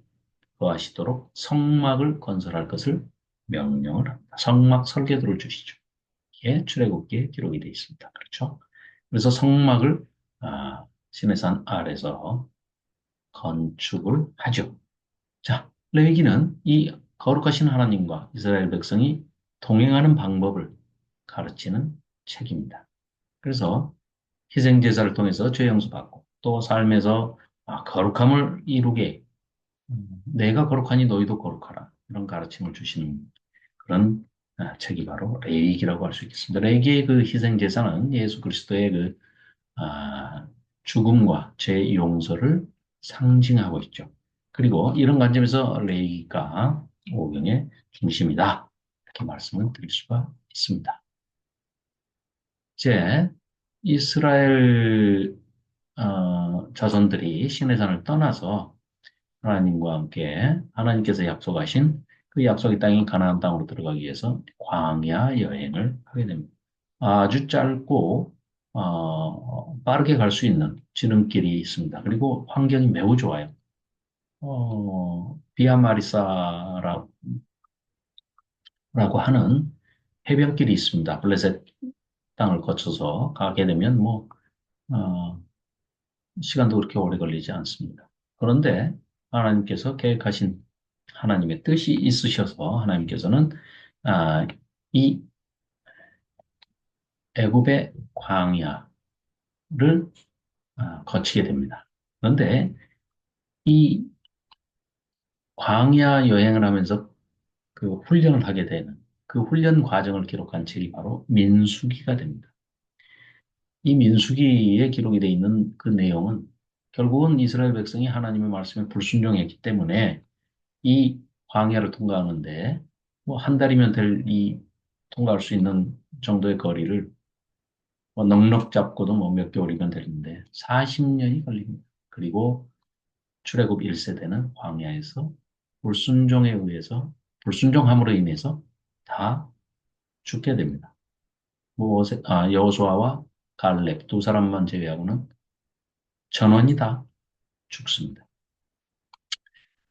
거하시도록 성막을 건설할 것을 명령을 합니다. 성막 설계도를 주시죠. 이게 출애굽기에 기록이 되어 있습니다. 그렇죠? 그래서 성막을 시내산 아래서 건축을 하죠. 자, 레위기는 이 거룩하신 하나님과 이스라엘 백성이 동행하는 방법을 가르치는 책입니다. 그래서 희생제사를 통해서 죄 용서받고 또 삶에서 거룩함을 이루게 내가 거룩하니 너희도 거룩하라 이런 가르침을 주시는 그런 책이 바로 레위기라고 할 수 있겠습니다. 레위기의 그 희생제사는 예수 그리스도의 그 죽음과 죄 용서를 상징하고 있죠. 그리고 이런 관점에서 레위기가 오경의 중심이다. 이렇게 말씀을 드릴 수가 있습니다. 이제 이스라엘 자손들이 시내산을 떠나서 하나님과 함께 하나님께서 약속하신 그 약속의 땅인 가나안 땅으로 들어가기 위해서 광야 여행을 하게 됩니다. 아주 짧고 빠르게 갈 수 있는 지름길이 있습니다. 그리고 환경이 매우 좋아요. 비아마리사라고 하는 해변길이 있습니다. 블레셋 땅을 거쳐서 가게 되면 뭐 어, 시간도 그렇게 오래 걸리지 않습니다. 그런데 하나님께서 계획하신 하나님의 뜻이 있으셔서 하나님께서는 아, 이 애굽의 광야를 거치게 됩니다. 그런데 이 광야 여행을 하면서 그 훈련을 하게 되는 그 훈련 과정을 기록한 책이 바로 민수기가 됩니다. 이 민수기에 기록이 되어 있는 그 내용은 결국은 이스라엘 백성이 하나님의 말씀에 불순종했기 때문에 이 광야를 통과하는데 뭐 한 달이면 통과할 수 있는 정도의 거리를 뭐 넉넉 잡고도 뭐 몇 개월이면 되는데 40년이 걸립니다. 그리고 출애굽 1세대는 광야에서 불순종에 의해서 불순종함으로 인해서 다 죽게 됩니다. 여호수아와 갈렙 두 사람만 제외하고는 전원이 다 죽습니다.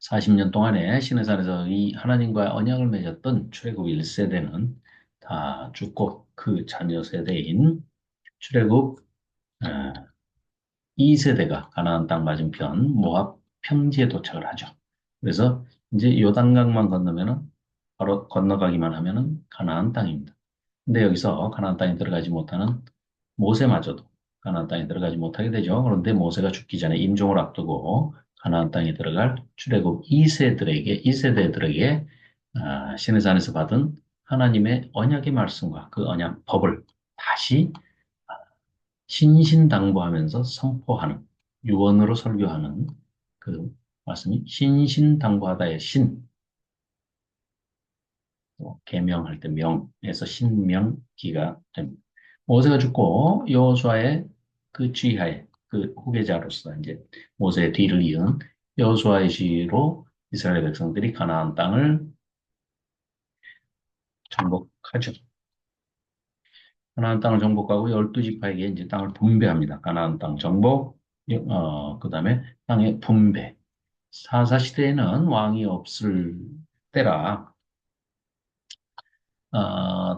40년 동안에 시내산에서 이 하나님과의 언약을 맺었던 출애굽 1세대는 다 죽고 그 자녀 세대인 출애굽 2세대가 가나안 땅 맞은편 모압 평지에 도착을 하죠. 그래서 이제 요단강만 건너면은 바로 건너가기만 하면은 가나안 땅입니다. 근데 여기서 가나안 땅에 들어가지 못하는 모세마저도 가나안 땅에 들어가지 못하게 되죠. 그런데 모세가 죽기 전에 임종을 앞두고 가나안 땅에 들어갈 출애굽 2세대들에게 시내산에서 받은 하나님의 언약의 말씀과 그 언약 법을 다시 신신당부하면서 선포하는 유언으로 설교하는 그 말씀이 신신당부하다의 신, 계명할 때 명에서 신명기가 됩니다. 모세가 죽고 여호수아의 그 지하에 그 후계자로서 이제 모세의 뒤를 이은 여호수아의 지로 이스라엘 백성들이 가나안 땅을 정복하죠. 가나안 땅을 정복하고 12지파에게 이제 땅을 분배합니다. 가나안 땅 정복, 그다음에 땅의 분배. 사사 시대에는 왕이 없을 때라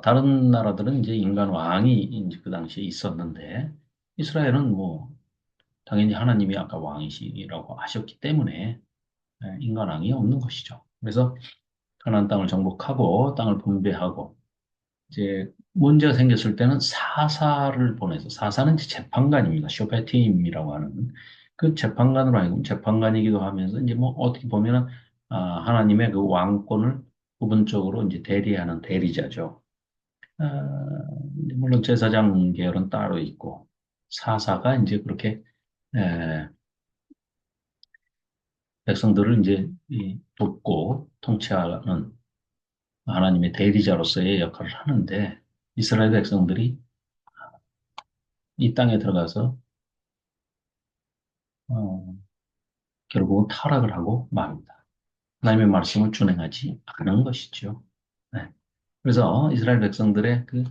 다른 나라들은 이제 인간 왕이 이제 그 당시에 있었는데 이스라엘은 뭐 당연히 하나님이 아까 왕이시라고 하셨기 때문에 인간 왕이 없는 것이죠. 그래서 가나안 땅을 정복하고 땅을 분배하고 이제 문제가 생겼을 때는 사사를 보내서 사사는 이제 재판관입니다. 쇼페팀이라고 하는 그 재판관으로 하여금 재판관이기도 하면서 이제 뭐 어떻게 보면은 하나님의 그 왕권을 부분적으로 이제 대리하는 대리자죠. 아, 물론 제사장 계열은 따로 있고 사사가 이제 그렇게 에, 백성들을 이제 돕고 통치하는 하나님의 대리자로서의 역할을 하는데 이스라엘 백성들이 이 땅에 들어가서 어, 결국은 타락을 하고 맙니다. 하나님의 말씀을 준행하지 않은 것이죠. 네. 그래서 이스라엘 백성들의 그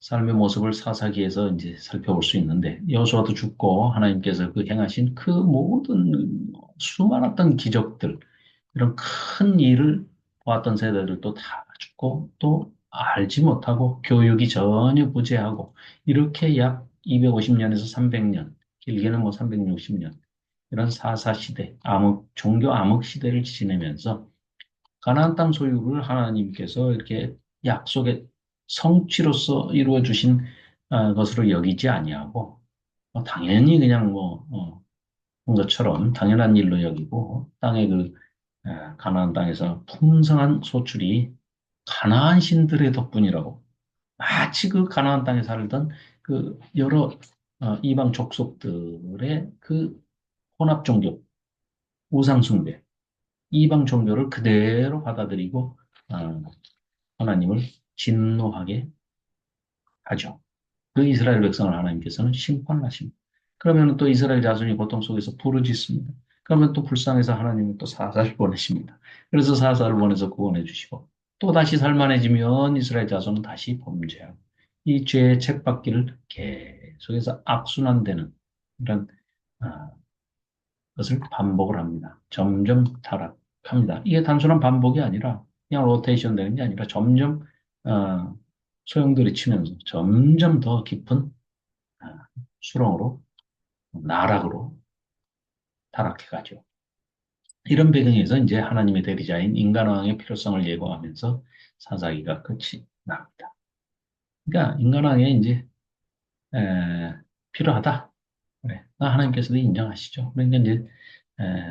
삶의 모습을 사사기에서 이제 살펴볼 수 있는데 여호수아도 죽고 하나님께서 그 행하신 그 모든 수많았던 기적들 이런 큰 일을 보았던 세대들도 다 죽고 또 알지 못하고 교육이 전혀 부재하고 이렇게 약 250년에서 300년 길게는 뭐 360년 이런 사사 시대 종교 암흑 시대를 지내면서 가나안 땅 소유를 하나님께서 이렇게 약속의 성취로서 이루어 주신 것으로 여기지 아니하고 당연히 그냥 한 것처럼 당연한 일로 여기고 땅의 가나안 땅에서 풍성한 소출이 가나안 신들의 덕분이라고 마치 그 가나안 땅에 살던 그 여러 이방 족속들의 그 혼합 종교, 우상 숭배, 이방 종교를 그대로 받아들이고 어, 하나님을 진노하게 하죠. 그 이스라엘 백성을 하나님께서는 심판하십니다. 그러면 또 이스라엘 자손이 고통 속에서 부르짖습니다. 그러면 또 불쌍해서 하나님은 또 사사를 보내십니다. 그래서 사사를 보내서 구원해 주시고 또 다시 살만해지면 이스라엘 자손은 다시 범죄하고 이 죄의 책받기를 계속해서 악순환되는 이런 아, 것을 반복을 합니다. 점점 타락합니다. 이게 단순한 반복이 아니라 그냥 로테이션 되는 게 아니라 점점 어, 소용돌이 치면서 점점 더 깊은 아, 수렁으로 나락으로 타락해 가죠. 이런 배경에서 이제 하나님의 대리자인 인간왕의 필요성을 예고하면서 사사기가 끝이 납니다. 그러니까 인간왕에 이제 필요하다. 그래. 하나님께서도 인정하시죠. 그러니까 이제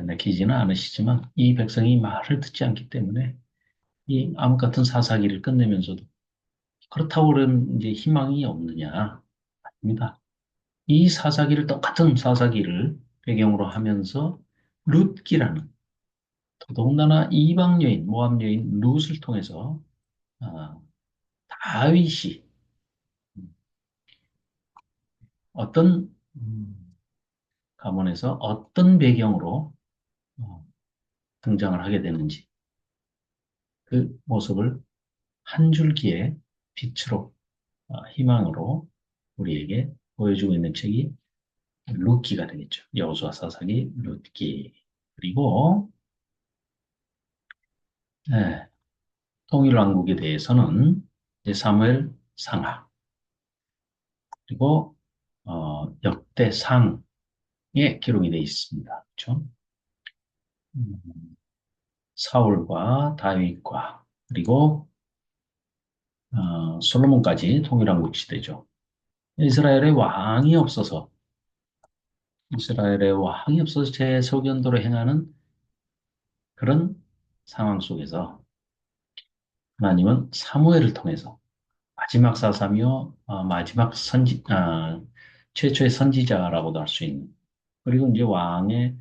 내키지는 않으시지만 이 백성이 말을 듣지 않기 때문에 이 암흑 같은 사사기를 끝내면서도 그렇다고 그러면 이제 희망이 없느냐? 아닙니다. 이 사사기를 똑같은 사사기를 배경으로 하면서 룻기라는 더더군다나 이방 여인, 모압 여인 룻을 통해서 아, 다윗이 어떤 가문에서 어떤 배경으로 어, 등장을 하게 되는지 그 모습을 한 줄기의 빛으로 희망으로 우리에게 보여주고 있는 책이 룻기가 되겠죠. 여호수아 사사기 룻기. 그리고 예, 통일 왕국에 대해서는 이제 사무엘 상하 그리고 역대상에 기록이 되어 있습니다. 그렇죠? 음, 사울과 다윗과 그리고 솔로몬까지 통일 왕국 시대죠. 이스라엘의 왕이 없어서 이스라엘의 왕이 없어서 제 소견도로 행하는 그런 상황 속에서 하나님은 사무엘을 통해서 마지막 사사며 마지막 최초의 선지자라고도 할 수 있는 그리고 이제 왕의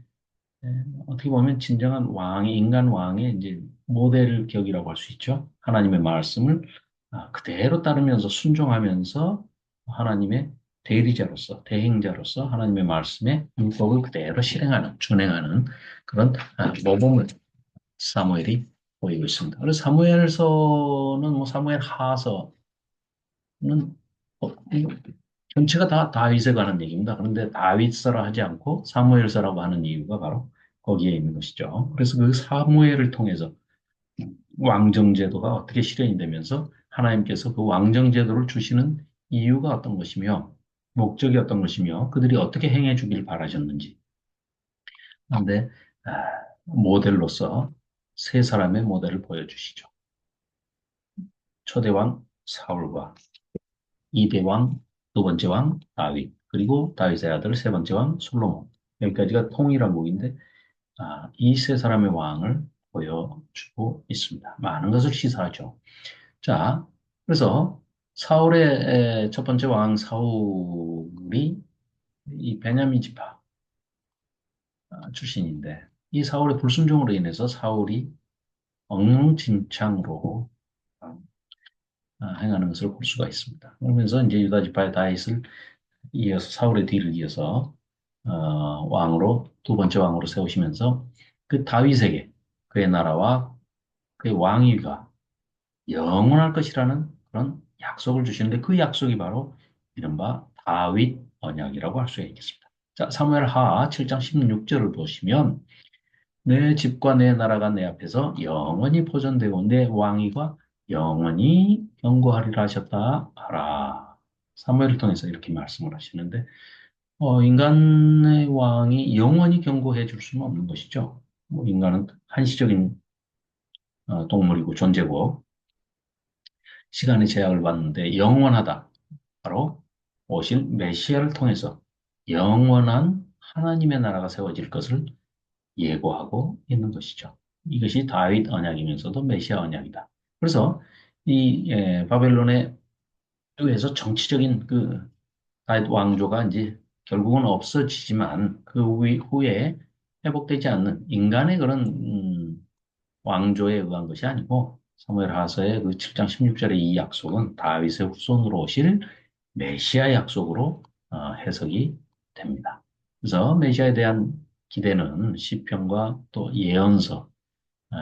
어떻게 보면 진정한 왕의 인간 왕의 이제 모델 격이라고 할 수 있죠. 하나님의 말씀을 그대로 따르면서 순종하면서 하나님의 대리자로서 대행자로서 하나님의 말씀에 율법을 그대로 실행하는 준행하는 그런 모범을 사무엘이 보이고 있습니다. 그래서 사무엘서는 뭐 사무엘 하서는 이거 전체가 다 다윗에 관한 얘기입니다. 그런데 다윗서라 하지 않고 사무엘서라고 하는 이유가 바로 거기에 있는 것이죠. 그래서 그 사무엘을 통해서 왕정제도가 어떻게 실현이 되면서 하나님께서 그 왕정제도를 주시는 이유가 어떤 것이며 목적이 어떤 것이며 그들이 어떻게 행해 주길 바라셨는지. 그런데 모델로서 세 사람의 모델을 보여주시죠. 초대왕 사울과 이대왕, 두 번째 왕 다윗, 그리고 다윗의 아들 세 번째 왕 솔로몬. 여기까지가 통일왕국인데 이 세 사람의 왕을 보여주고 있습니다. 많은 것을 시사하죠. 자, 그래서 사울의 첫 번째 왕 사울이 이 베냐민 지파 출신인데 이 사울의 불순종으로 인해서 사울이 엉망진창으로 행하는 것을 볼 수가 있습니다. 그러면서 이제 유다 지파의 다윗을 이어서 사울의 뒤를 이어서 왕으로 두 번째 왕으로 세우시면서 그 다윗에게 그의 나라와 그의 왕위가 영원할 것이라는 그런 약속을 주시는데 그 약속이 바로 이른바 다윗 언약이라고 할 수 있겠습니다. 자, 사무엘 하 7장 16절을 보시면 내 집과 내 나라가 내 앞에서 영원히 보존되고 내 왕위가 영원히 경고하리라 하셨다 하라. 사무엘을 통해서 이렇게 말씀을 하시는데 인간의 왕이 영원히 경고해 줄 수는 없는 것이죠. 뭐 인간은 한시적인 동물이고 존재고 시간의 제약을 받는데 영원하다. 바로 오실 메시아를 통해서 영원한 하나님의 나라가 세워질 것을 예고하고 있는 것이죠. 이것이 다윗 언약이면서도 메시아 언약이다. 그래서 이 바벨론의 쪽에서 정치적인 그 다윗 왕조가 이제 결국은 없어지지만 그 후에 회복되지 않는 인간의 그런 왕조에 의한 것이 아니고 사무엘하서의 그 7장 16절의 이 약속은 다윗의 후손으로 오실 메시아 약속으로 해석이 됩니다. 그래서 메시아에 대한 기대는 시편과 또 예언서,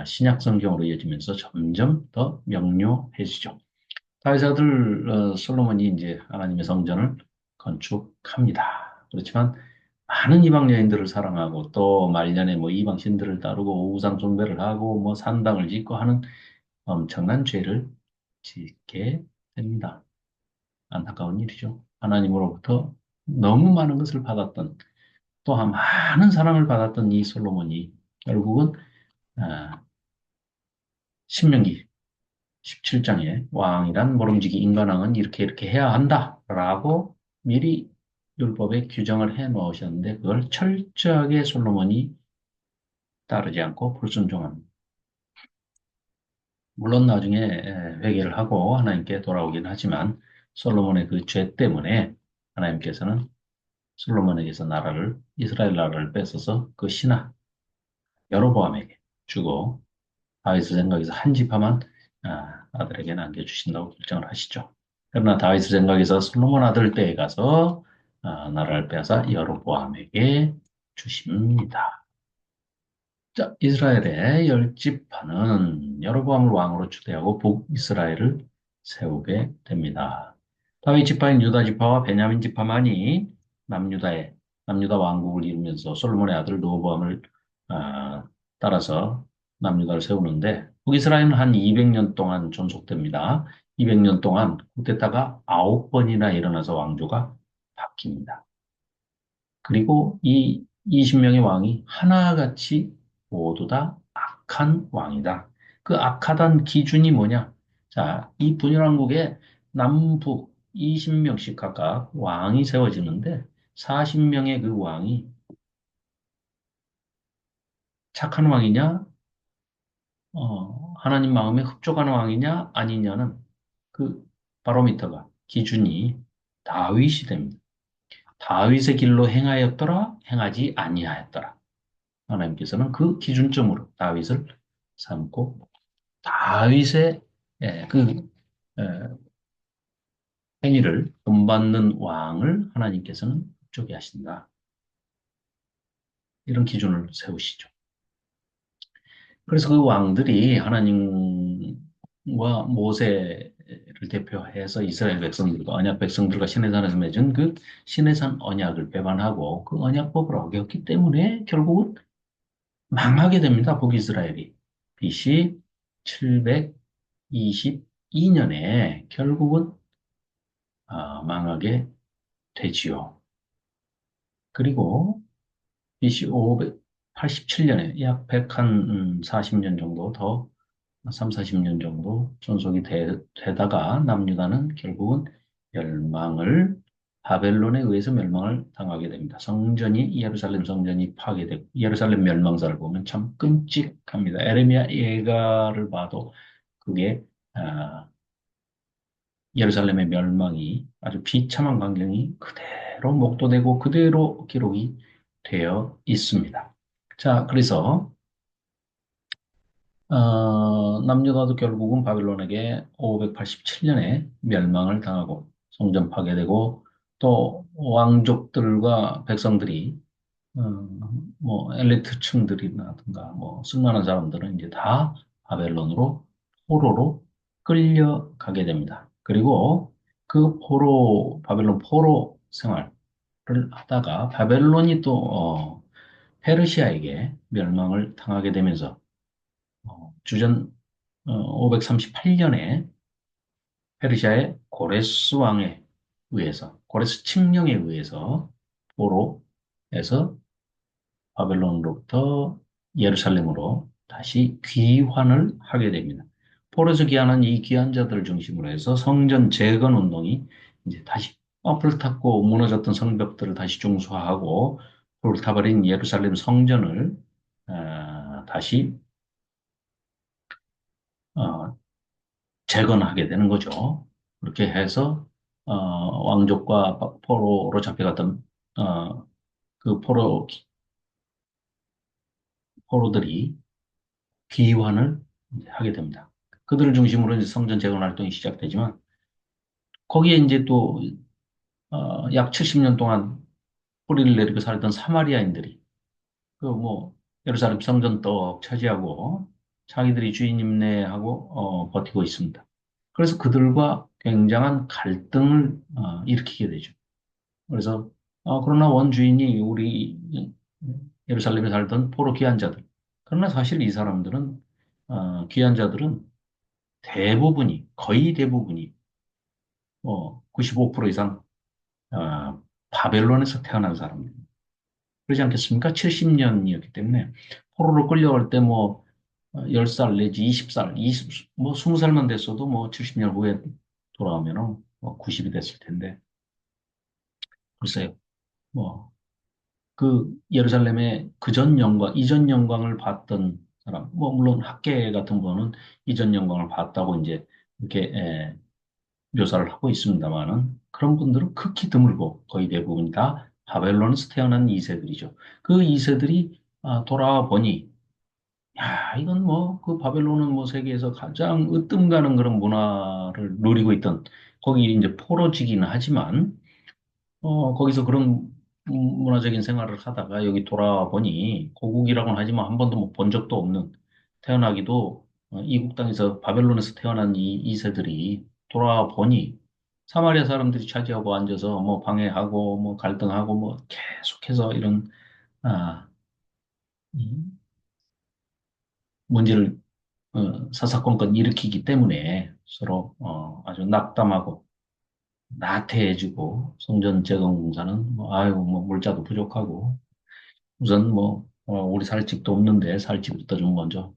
신약 성경으로 이어지면서 점점 더 명료해지죠. 다윗 아들 솔로몬이 이제 하나님의 성전을 건축합니다. 그렇지만 많은 이방 여인들을 사랑하고 또 말년에 뭐 이방 신들을 따르고 우상 숭배를 하고 뭐 산당을 짓고 하는 엄청난 죄를 짓게 됩니다. 안타까운 일이죠. 하나님으로부터 너무 많은 것을 받았던 또한 많은 사랑을 받았던 이 솔로몬이 결국은 아, 신명기 17장에 왕이란 모름지기 인간왕은 이렇게 이렇게 해야 한다라고 미리 율법에 규정을 해 놓으셨는데 그걸 철저하게 솔로몬이 따르지 않고 불순종합니다. 물론 나중에 회개를 하고 하나님께 돌아오긴 하지만 솔로몬의 그 죄 때문에 하나님께서는 솔로몬에게서 나라를 이스라엘 나라를 뺏어서 그 신하 여로보암에게 주고 다윗의 생각에서 한 지파만 아들에게 남겨주신다고 결정을 하시죠. 그러나 다윗의 생각에서 솔로몬 아들 때에 가서 나라를 빼앗아 여로보암에게 주십니다. 자, 이스라엘의 열 지파는 여로보암을 왕으로 추대하고 북이스라엘을 세우게 됩니다. 다윗 지파인 유다 지파와 베냐민 지파만이 남유다의 남유다 왕국을 이루면서 솔로몬의 아들 르호보암을 아, 따라서 남유다를 세우는데 북이스라엘은 한 200년 동안 존속됩니다. 200년 동안 쿠데타가 9번이나 일어나서 왕조가 바뀝니다. 그리고 이 20명의 왕이 하나같이 모두 다 악한 왕이다. 그 악하단 기준이 뭐냐? 자, 이 분열왕국에 남북 20명씩 각각 왕이 세워지는데 40명의 그 왕이 착한 왕이냐, 하나님 마음에 흡족한 왕이냐, 아니냐는 그 바로미터가 기준이 다윗이 됩니다. 다윗의 길로 행하였더라, 행하지 아니하였더라. 하나님께서는 그 기준점으로 다윗을 삼고 다윗의 그 에, 행위를 본받는 왕을 하나님께서는 흡족해 하신다. 이런 기준을 세우시죠. 그래서 그 왕들이 하나님과 모세를 대표해서 이스라엘 백성들과 언약 백성들과 시내산에서 맺은 그 시내산 언약을 배반하고 그 언약법을 어겼기 때문에 결국은 망하게 됩니다. 북이스라엘이. BC 722년에 결국은 망하게 되지요. 그리고 BC 587년에 약 140년 정도 더 3, 40년 정도 존속이 되다가 남유다는 결국은 멸망을 바벨론에 의해서 멸망을 당하게 됩니다. 예루살렘 성전이 파괴되고 예루살렘 멸망사를 보면 참 끔찍합니다. 에레미야 예가를 봐도 그게 아, 예루살렘의 멸망이 아주 비참한 광경이 그대로 목도되고 그대로 기록이 되어 있습니다. 자, 그래서 남유다도 결국은 바빌론에게 587년에 멸망을 당하고 성전 파괴되고 또 왕족들과 백성들이 어, 뭐 엘리트층들이라든가 뭐 승만한 사람들은 이제 다 바벨론으로 포로로 끌려가게 됩니다. 그리고 그 바벨론 포로 생활을 하다가 바벨론이 또 페르시아에게 멸망을 당하게 되면서 주전 538년에 페르시아의 고레스 왕에 의해서, 고레스 칙령에 의해서 포로에서 바벨론으로부터 예루살렘으로 다시 귀환을 하게 됩니다. 포로에서 귀환한 이 귀환자들을 중심으로 해서 성전 재건 운동이 이제 다시 불탔고 무너졌던 성벽들을 다시 중수하고 불타버린 예루살렘 성전을 다시 어, 재건하게 되는 거죠. 그렇게 해서 왕족과 포로로 잡혀갔던 그 포로들이 귀환을 이제 하게 됩니다. 그들을 중심으로 이제 성전 재건 활동이 시작되지만 거기에 이제 또 약 70년 동안 뿌리를 내리고 살던 사마리아인들이 그 뭐 예루살렘 성전 떡 차지하고 자기들이 주인 임내하고 버티고 있습니다. 그래서 그들과 굉장한 갈등을 일으키게 되죠. 그래서 그러나 원주인이 우리 예루살렘에 살던 포로 귀환자들. 그러나 사실 이 사람들은 귀환자들은 거의 대부분이 95% 이상 바벨론에서 태어난 사람입니다. 그러지 않겠습니까? 70년이었기 때문에 포로로 끌려갈 때 뭐, 10살 내지 20살, 20살만 됐어도 뭐 70년 후에 돌아오면은 뭐 90이 됐을 텐데, 글쎄요. 뭐, 그 예루살렘의 그전 영광, 이전 영광을 봤던 사람, 뭐, 물론 학계 같은 거는 이전 영광을 봤다고 이제 이렇게 묘사를 하고 있습니다만은 그런 분들은 극히 드물고 거의 대부분 다 바벨론에서 태어난 2세들이죠. 그 2세들이 돌아와 보니 야, 이건 뭐 그 바벨론은 뭐 세계에서 가장 으뜸 가는 그런 문화를 누리고 있던 거기 이제 포로지기는 하지만 거기서 그런 문화적인 생활을 하다가 여기 돌아와 보니 고국이라고는 하지만 한 번도 뭐 본 적도 없는 태어나기도 이국 땅에서 바벨론에서 태어난 이 이세들이 돌아와 보니 사마리아 사람들이 차지하고 앉아서 뭐 방해하고 뭐 갈등하고 뭐 계속해서 이런 아, 이 문제를 사사건건 일으키기 때문에 서로 아주 낙담하고 나태해지고 성전 재건 공사는 뭐 아유 뭐 물자도 부족하고 우선 뭐 우리 살 집도 없는데 살 집부터 좀 먼저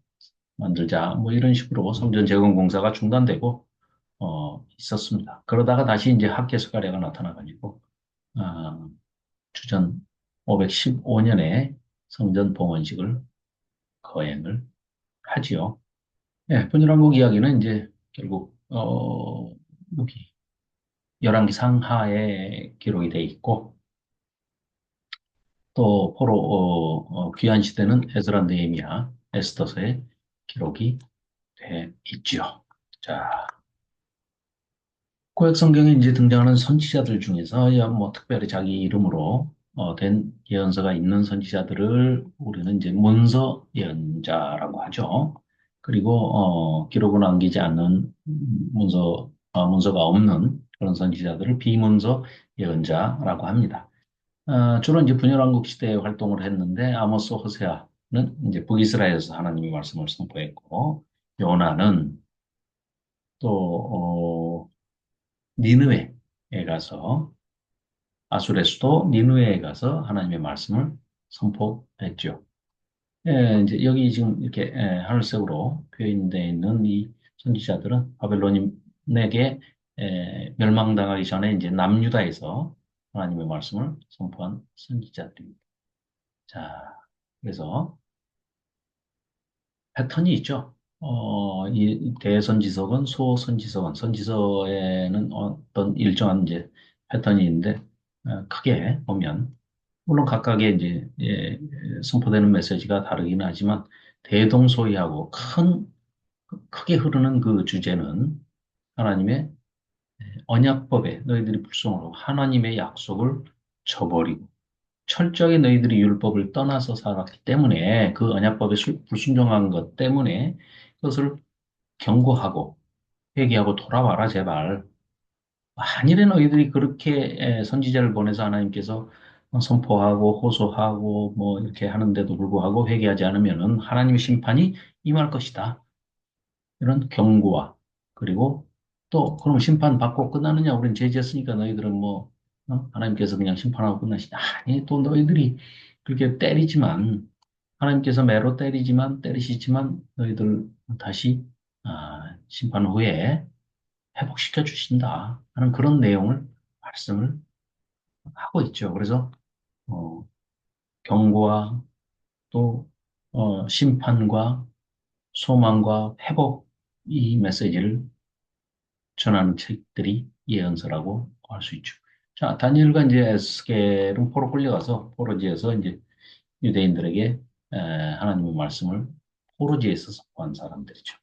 만들자 뭐 이런 식으로 성전 재건 공사가 중단되고 있었습니다. 그러다가 다시 이제 학개수가래가 나타나가지고 아, 주전 515년에 성전 봉헌식을 거행을 하지요. 예, 분열왕국 이야기는 이제 결국 여기 열왕기 상하에 기록이 돼 있고 또 포로 귀한 시대는 에스라 느헤미야 에스더서에 기록이 돼 있죠. 자, 구약 성경에 이제 등장하는 선지자들 중에서 뭐 특별히 자기 이름으로 된 예언서가 있는 선지자들을 우리는 이제 문서 예언자라고 하죠. 그리고 기록을 남기지 않는 문서가 없는 그런 선지자들을 비문서 예언자라고 합니다. 주로 이제 분열왕국 시대에 활동을 했는데 아모스 호세아는 이제 북이스라엘에서 하나님의 말씀을 선포했고 요나는 또 니느웨에 가서 아수르의 수도 니느웨에 가서 하나님의 말씀을 선포했죠. 이제 여기 지금 이렇게 하늘색으로 표현되어 있는 이 선지자들은 바벨론에게 멸망당하기 전에 이제 남유다에서 하나님의 말씀을 선포한 선지자들입니다. 자, 그래서 패턴이 있죠. 이 대선지서건, 소선지서건, 선지서에는 어떤 일정한 이제 패턴이 있는데, 크게 보면, 물론 각각의 이제, 선포되는 메시지가 다르긴 하지만, 대동소이하고 크게 흐르는 그 주제는 하나님의 언약법에 너희들이 불순하고 하나님의 약속을 저버리고, 철저하게 너희들이 율법을 떠나서 살았기 때문에 그 언약법에 불순종한 것 때문에 그것을 경고하고 회개하고 돌아와라 제발. 만일에 너희들이 그렇게 선지자를 보내서 하나님께서 선포하고 호소하고 뭐 이렇게 하는데도 불구하고 회개하지 않으면은 하나님의 심판이 임할 것이다. 이런 경고와 그리고 또 그럼 심판 받고 끝나느냐? 우린 죄 지었으니까 너희들은 뭐 하나님께서 그냥 심판하고 끝나시다. 아니 또 너희들이 그렇게 때리지만 하나님께서 매로 때리시지만 너희들 다시 심판 후에 회복시켜 주신다 하는 그런 내용을 말씀을 하고 있죠. 그래서 어, 경고와 또 심판과 소망과 회복 이 메시지를 전하는 책들이 예언서라고 할 수 있죠. 자, 다니엘과 이제 에스겔은 포로 끌려가서 포로지에서 이제 유대인들에게 하나님의 말씀을 포로지에서 선포한 사람들이죠.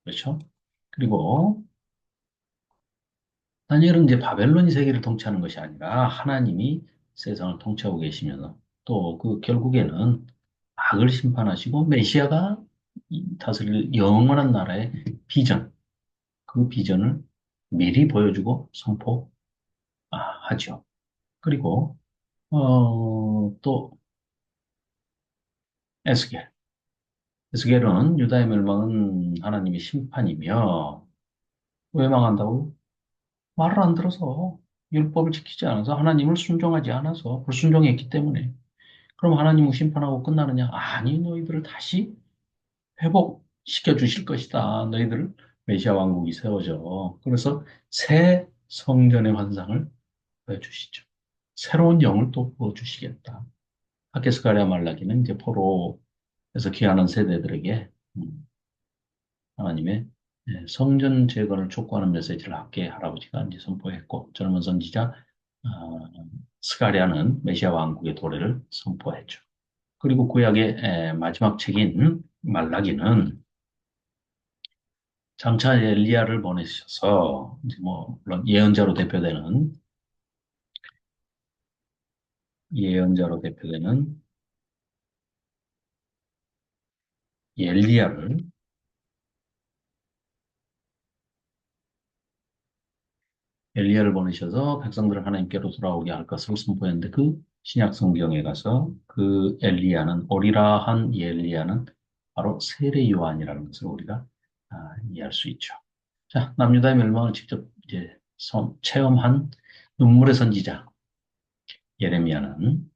그렇죠? 그리고 다니엘은 이제 바벨론이 세계를 통치하는 것이 아니라 하나님이 세상을 통치하고 계시면서 또 그 결국에는 악을 심판하시고 메시아가 다스릴 영원한 나라의 비전, 그 비전을 미리 보여주고 선포하죠. 그리고 또 에스겔. 에스겔은 유다의 멸망은 하나님의 심판이며 왜 망한다고? 말을 안 들어서 율법을 지키지 않아서 하나님을 순종하지 않아서 불순종했기 때문에 그럼 하나님은 심판하고 끝나느냐? 아니, 너희들을 다시 회복시켜 주실 것이다. 너희들 메시아 왕국이 세워져. 그래서 새 성전의 환상을 보여주시죠. 새로운 영을 또 부어주시겠다. 하게스가랴 말라기는 이제 포로에서 귀하는 세대들에게 하나님의 성전 재건을 촉구하는 메시지를 학계 할아버지가 이제 선포했고 젊은 선지자 어, 스가랴는 메시아 왕국의 도래를 선포했죠. 그리고 구약의 마지막 책인 말라기는 장차 엘리야를 보내셔서 이제 뭐 물론 예언자로 대표되는 엘리야를 보내셔서 백성들을 하나님께로 돌아오게 할 것을 선포했는데 그 신약 성경에 가서 그 엘리야는 오리라 한 엘리야는 바로 세례 요한이라는 것을 우리가 이해할 수 있죠. 자, 남유다의 멸망을 직접 이제 체험한 눈물의 선지자 예레미야는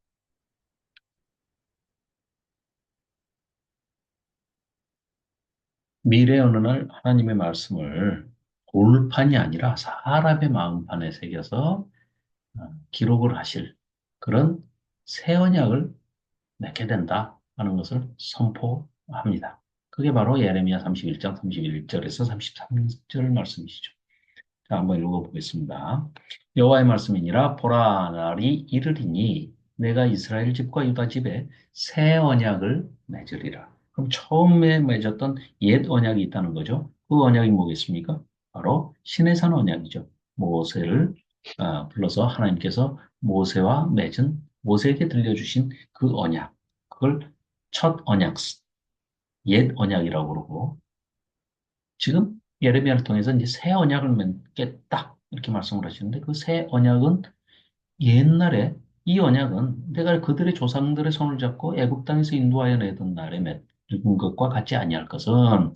미래 어느 날 하나님의 말씀을 돌판이 아니라 사람의 마음판에 새겨서 기록을 하실 그런 새 언약을 맺게 된다 하는 것을 선포합니다. 그게 바로 예레미야 31장 31절에서 33절 말씀이시죠. 자, 한번 읽어보겠습니다. 여호와의 말씀이니라 보라 날이 이르리니 내가 이스라엘 집과 유다 집에 새 언약을 맺으리라. 그럼 처음에 맺었던 옛 언약이 있다는 거죠. 그 언약이 뭐겠습니까? 바로 시내산 언약이죠. 모세를 불러서 하나님께서 모세와 맺은 모세에게 들려주신 그 언약. 그걸 첫 언약, 옛 언약이라고 그러고 지금 예레미야를 통해서 이제 새 언약을 맺겠다 이렇게 말씀을 하시는데 그 새 언약은 옛날에 이 언약은 내가 그들의 조상들의 손을 잡고 애굽 땅에서 인도하여 내던 날에 맺은 것과 같지 아니할 것은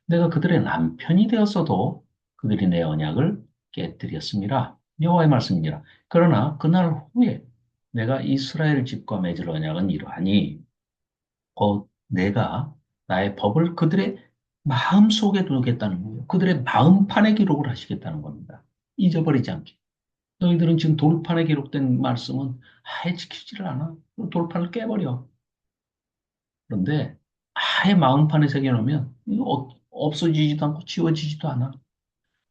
내가 그들의 남편이 되었어도 그들이 내 언약을 깨뜨렸습니다. 여호와의 말씀이니라. 그러나 그날 후에 내가 이스라엘 집과 맺을 언약은 이러하니 곧 내가 나의 법을 그들의 마음속에 두겠다는 거예요. 그들의 마음판에 기록을 하시겠다는 겁니다. 잊어버리지 않게. 너희들은 지금 돌판에 기록된 말씀은 아예 지키지를 않아. 돌판을 깨버려. 그런데 아예 마음판에 새겨놓으면 이거 없어지지도 않고 지워지지도 않아.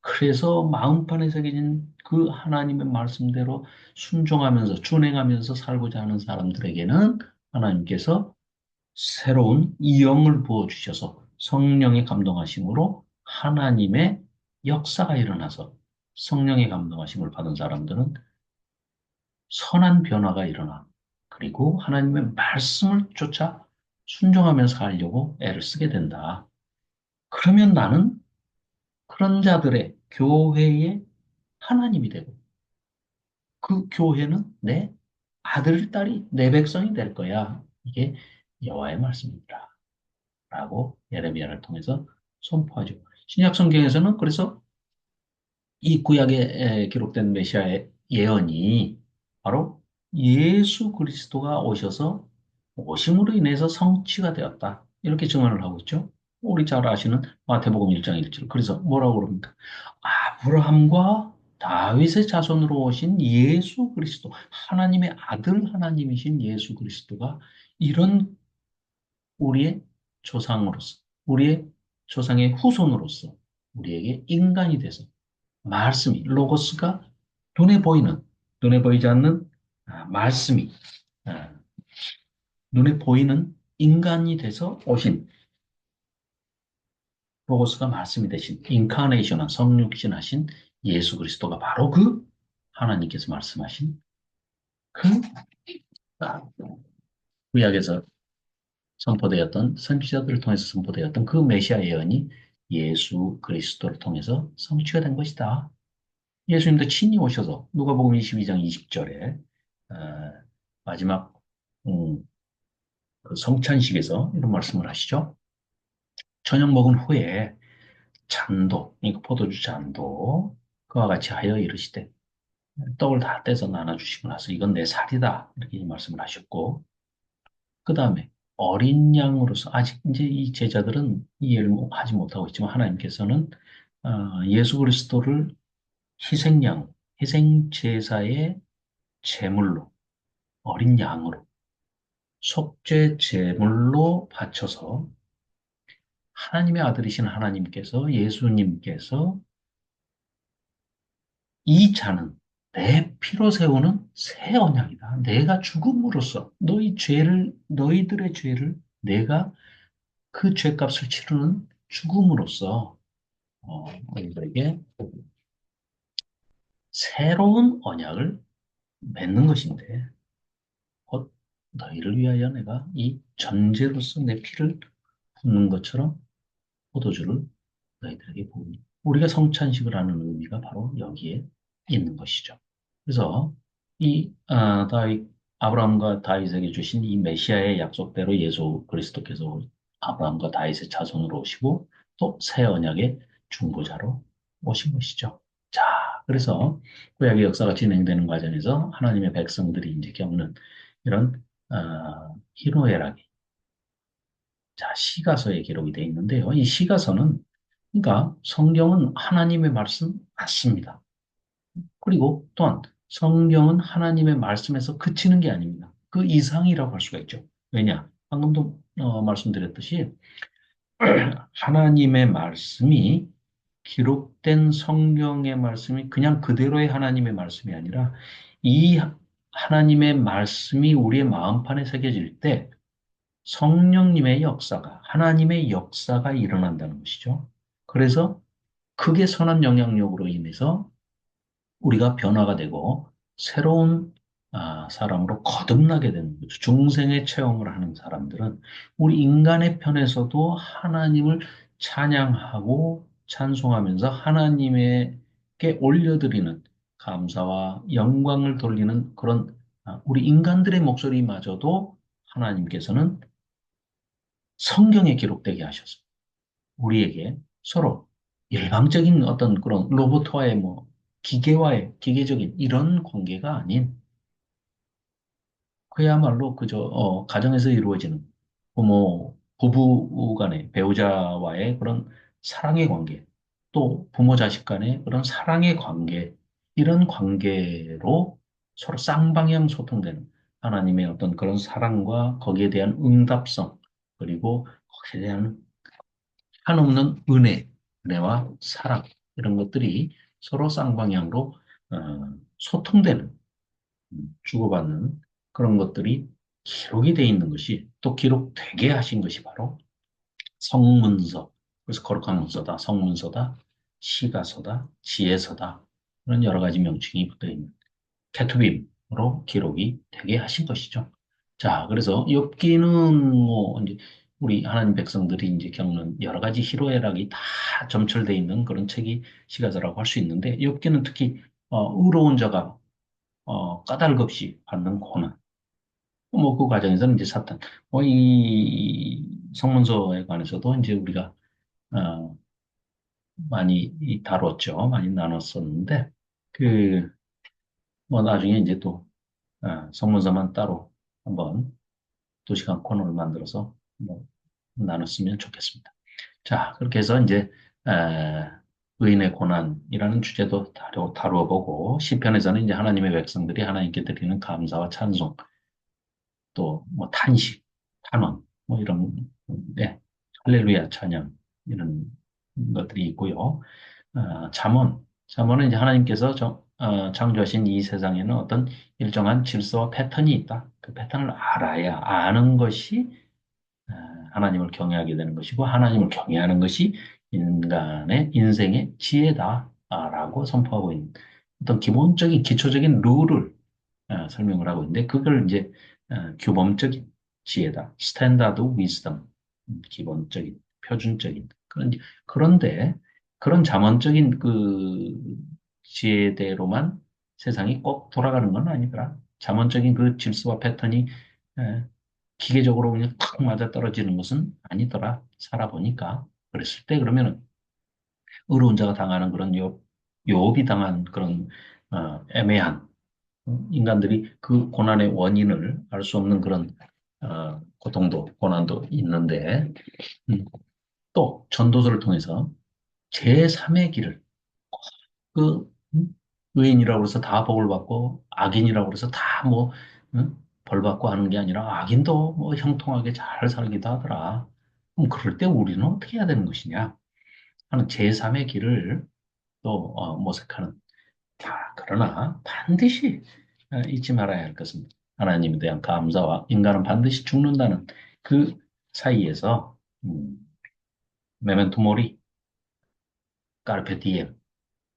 그래서 마음판에 새겨진 그 하나님의 말씀대로 순종하면서 준행하면서 살고자 하는 사람들에게는 하나님께서 새로운 영을 부어주셔서 성령의 감동하심으로 하나님의 역사가 일어나서 성령의 감동하심을 받은 사람들은 선한 변화가 일어나 그리고 하나님의 말씀을 쫓아 순종하면서 가려고 애를 쓰게 된다. 그러면 나는 그런 자들의 교회의 하나님이 되고 그 교회는 내 아들, 딸이 내 백성이 될 거야. 이게 여호와의 말씀입니다. 라고 예레미야를 통해서 선포하죠. 신약 성경에서는 그래서 이 구약에 기록된 메시아의 예언이 바로 예수 그리스도가 오셔서 오심으로 인해서 성취가 되었다. 이렇게 증언을 하고 있죠. 우리 잘 아시는 마태복음 1장 1절. 그래서 뭐라고 그럽니까? 아브라함과 다윗의 자손으로 오신 예수 그리스도, 하나님의 아들 하나님이신 예수 그리스도가 이런 우리의 조상으로서, 우리의 조상의 후손으로서 우리에게 인간이 돼서 말씀이, 로고스가 눈에 보이는, 눈에 보이지 않는 말씀이 아, 눈에 보이는 인간이 돼서 오신 로고스가 말씀이 되신 인카네이션한 성육신하신 예수 그리스도가 바로 그 하나님께서 말씀하신 그 아, 구약에서 선포되었던 선지자들을 통해서 선포되었던 그 메시아 예언이 예수 그리스도를 통해서 성취가 된 것이다. 예수님도 친히 오셔서 누가복음 22장 20절에 마지막 음, 그 성찬식에서 이런 말씀을 하시죠. 저녁 먹은 후에 잔도, 그러니까 포도주 잔도 그와 같이 하여 이르시되 떡을 다 떼서 나눠주시고 나서 이건 내 살이다 이렇게 말씀을 하셨고 그 다음에 어린 양으로서 아직 이제 이 제자들은 이해를 하지 못하고 있지만 하나님께서는 예수 그리스도를 희생양, 희생제사의 제물로 어린 양으로 속죄 제물로 바쳐서 하나님의 아들이신 하나님께서 예수님께서 이 잔은 내 피로 세우는 새 언약이다. 내가 죽음으로써 너희들의 죄를 내가 그 죄값을 치르는 죽음으로써 너희들에게 새로운 언약을 맺는 것인데 곧 너희를 위하여 내가 이 전제로서 내 피를 붓는 것처럼 포도주를 너희들에게 부으니 우리가 성찬식을 하는 의미가 바로 여기에 있는 것이죠. 그래서 아브라함과 다윗에게 주신 이 메시아의 약속대로 예수 그리스도께서 아브라함과 다윗의 자손으로 오시고 또 새 언약의 중보자로 오신 것이죠. 자, 그래서 구약의 역사가 진행되는 과정에서 하나님의 백성들이 이제 겪는 이런 희노애락이 자, 시가서에 기록이 되어 있는데요. 이 시가서는 그러니까 성경은 하나님의 말씀 맞습니다. 그리고 또한 성경은 하나님의 말씀에서 그치는 게 아닙니다. 그 이상이라고 할 수가 있죠. 왜냐? 방금도 말씀드렸듯이 하나님의 말씀이 기록된 성경의 말씀이 그냥 그대로의 하나님의 말씀이 아니라 이 하나님의 말씀이 우리의 마음판에 새겨질 때 성령님의 역사가, 하나님의 역사가 일어난다는 것이죠. 그래서 크게 선한 영향력으로 인해서 우리가 변화가 되고 새로운 사람으로 거듭나게 되는 거죠. 중생의 체험을 하는 사람들은 우리 인간의 편에서도 하나님을 찬양하고 찬송하면서 하나님에게 올려드리는 감사와 영광을 돌리는 그런 우리 인간들의 목소리마저도 하나님께서는 성경에 기록되게 하셔서 우리에게 서로 일방적인 어떤 그런 로봇과의 기계와의 기계적인 이런 관계가 아닌 그야말로 그저 가정에서 이루어지는 부부 간의 배우자와의 그런 사랑의 관계, 또 부모 자식 간의 그런 사랑의 관계, 이런 관계로 서로 쌍방향 소통되는 하나님의 어떤 그런 사랑과 거기에 대한 응답성, 그리고 거기에 대한 한없는 은혜와 사랑, 이런 것들이 서로 쌍방향으로 소통되는, 주고받는 그런 것들이 기록이 되어 있는 것이 또 기록되게 하신 것이 바로 성문서, 그래서 거룩한 문서다, 성문서다, 시가서다, 지혜서다, 그런 여러 가지 명칭이 붙어 있는 케투빔으로 기록이 되게 하신 것이죠. 자, 그래서 욥기는 이제 우리 하나님 백성들이 이제 겪는 여러 가지 희로애락이 다 점철되어 있는 그런 책이 시가서라고 할 수 있는데 욥기는 특히 의로운 자가 까닭없이 받는 고난, 그 과정에서는 이제 사탄, 이 성문서에 관해서도 이제 우리가 어, 많이 다뤘죠, 많이 나눴었는데 나중에 이제 또 성문서만 따로 한번 2시간 코너를 만들어서 나눴으면 좋겠습니다. 자, 그렇게 해서 이제 에, 의인의 고난이라는 주제도 다루어 보고 시편에서는 이제 하나님의 백성들이 하나님께 드리는 감사와 찬송, 또 탄식, 탄원, 이런 네, 할렐루야 찬양 이런 것들이 있고요. 잠언은 이제 하나님께서 창조하신 이 세상에는 어떤 일정한 질서와 패턴이 있다. 그 패턴을 알아야 아는 것이 아, 하나님을 경외하게 되는 것이고 하나님을 경외하는 것이 인간의 인생의 지혜다라고 선포하고 있는 어떤 기본적인 기초적인 룰을 설명을 하고 있는데 그걸 이제 규범적인 지혜다, 스탠다드 위즈덤, 기본적인 표준적인 그런데 그런 잠언적인 그 지혜대로만 세상이 꼭 돌아가는 건 아니더라. 잠언적인 그 질서와 패턴이 에, 기계적으로 그냥 탁 맞아떨어지는 것은 아니더라. 살아보니까. 그랬을 때 그러면은 의로운 자가 당하는 그런 욥이 당한 그런 애매한 인간들이 그 고난의 원인을 알 수 없는 그런 고통도 고난도 있는데 또 전도서를 통해서 제3의 길을 그 의인이라고 해서 다 복을 받고 악인이라고 해서 다 뭐 벌 받고 하는 게 아니라 악인도 뭐 형통하게 잘 살기도 하더라. 그럼 그럴 때 우리는 어떻게 해야 되는 것이냐 하는 제3의 길을 또 모색하는 그러나 반드시 잊지 말아야 할 것은 하나님에 대한 감사와 인간은 반드시 죽는다는 그 사이에서 메멘토 모리, 까르페 디엠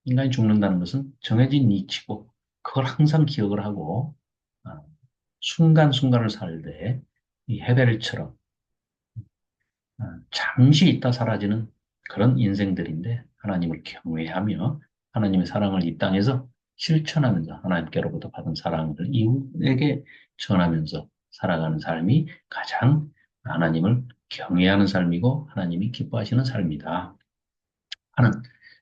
인간이 죽는다는 것은 정해진 이치고 그걸 항상 기억을 하고 아, 순간순간을 살되 이 헤벨처럼 잠시 있다 사라지는 그런 인생들인데 하나님을 경외하며 하나님의 사랑을 이 땅에서 실천하면서 하나님께로부터 받은 사랑을 이웃에게 전하면서 살아가는 삶이 가장 하나님을 경외하는 삶이고 하나님이 기뻐하시는 삶이다 하는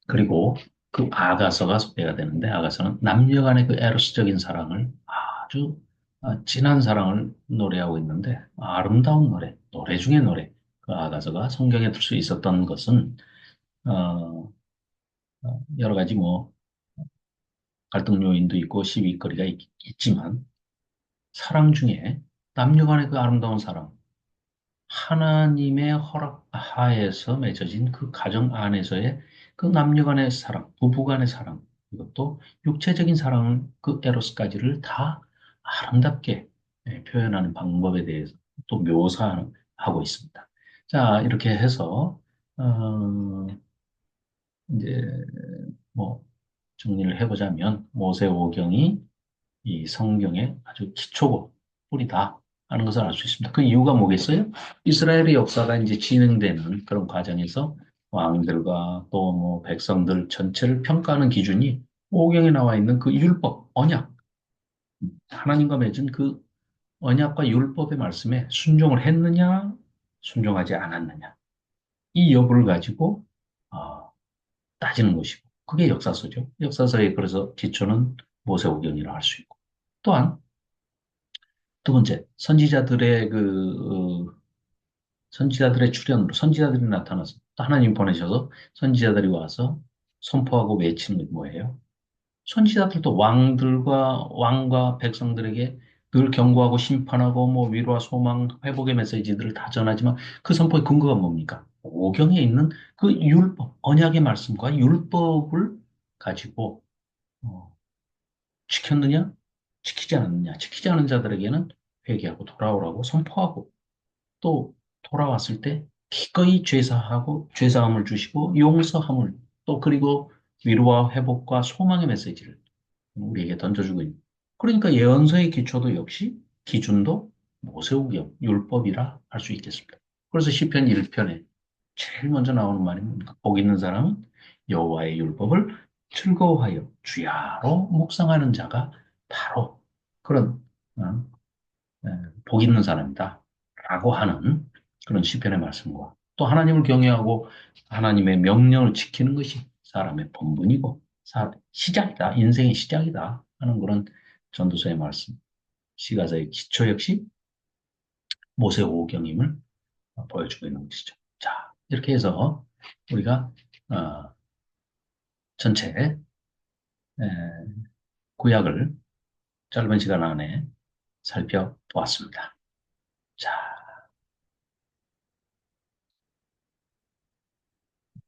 그리고 그 아가서가 소개가 되는데 아가서는 남녀 간의 그 에로스적인 사랑을 아주 진한 사랑을 노래하고 있는데 아름다운 노래 중의 노래 그 아가서가 성경에 들 수 있었던 것은 어, 여러 가지 뭐 갈등 요인도 있고 시비거리가 있지만 사랑 중에 남녀 간의 그 아름다운 사랑 하나님의 허락 하에서 맺어진 그 가정 안에서의 그 남녀 간의 사랑, 부부 간의 사랑, 이것도 육체적인 사랑을 그 에로스까지를 다 아름답게 표현하는 방법에 대해서 또 묘사하고 있습니다. 자, 이렇게 해서, 이제 뭐 정리를 해보자면 모세오경이 이 성경의 아주 기초고 뿌리다 하는 것을 알 수 있습니다. 그 이유가 뭐겠어요? 이스라엘의 역사가 이제 진행되는 그런 과정에서 왕들과 또 뭐 백성들 전체를 평가하는 기준이 오경에 나와 있는 그 율법, 언약, 하나님과 맺은 그 언약과 율법의 말씀에 순종을 했느냐, 순종하지 않았느냐. 이 여부를 가지고 어, 따지는 것이고, 그게 역사서죠. 역사서의 그래서 기초는 모세오경이라 할 수 있고, 또한 두 번째, 선지자들의 출현으로 선지자들이 나타나서 또 하나님 보내셔서 선지자들이 와서 선포하고 외치는 게 뭐예요? 선지자들도 왕과 백성들에게 늘 경고하고 심판하고 뭐 위로와 소망, 회복의 메시지들을 다 전하지만 그 선포의 근거가 뭡니까? 오경에 있는 그 율법, 언약의 말씀과 율법을 가지고 어, 지켰느냐? 지키지 않았느냐? 지키지 않은 자들에게는 회개하고 돌아오라고 선포하고 또 돌아왔을 때 기꺼이 죄사하고 죄사함을 주시고 용서함을 또 그리고 위로와 회복과 소망의 메시지를 우리에게 던져주고 있는. 그러니까 예언서의 기초도 역시 기준도 모세오경 율법이라 할 수 있겠습니다. 그래서 시편 1편에 제일 먼저 나오는 말이 뭡니까? 복 있는 사람은 여호와의 율법을 즐거워하여 주야로 묵상하는 자가 바로 그런 어, 복 있는 사람이다. 라고 하는 그런 시편의 말씀과 또 하나님을 경외하고 하나님의 명령을 지키는 것이 사람의 본분이고 시작이다. 인생의 시작이다. 하는 그런 전도서의 말씀. 시가서의 기초 역시 모세오경임을 보여주고 있는 것이죠. 자, 이렇게 해서 우리가 전체 에, 구약을 짧은 시간 안에 살펴보았습니다. 자,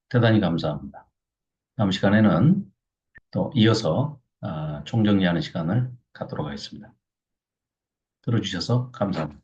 대단히 감사합니다. 다음 시간에는 또 이어서 총정리하는 시간을 갖도록 하겠습니다. 들어주셔서 감사합니다.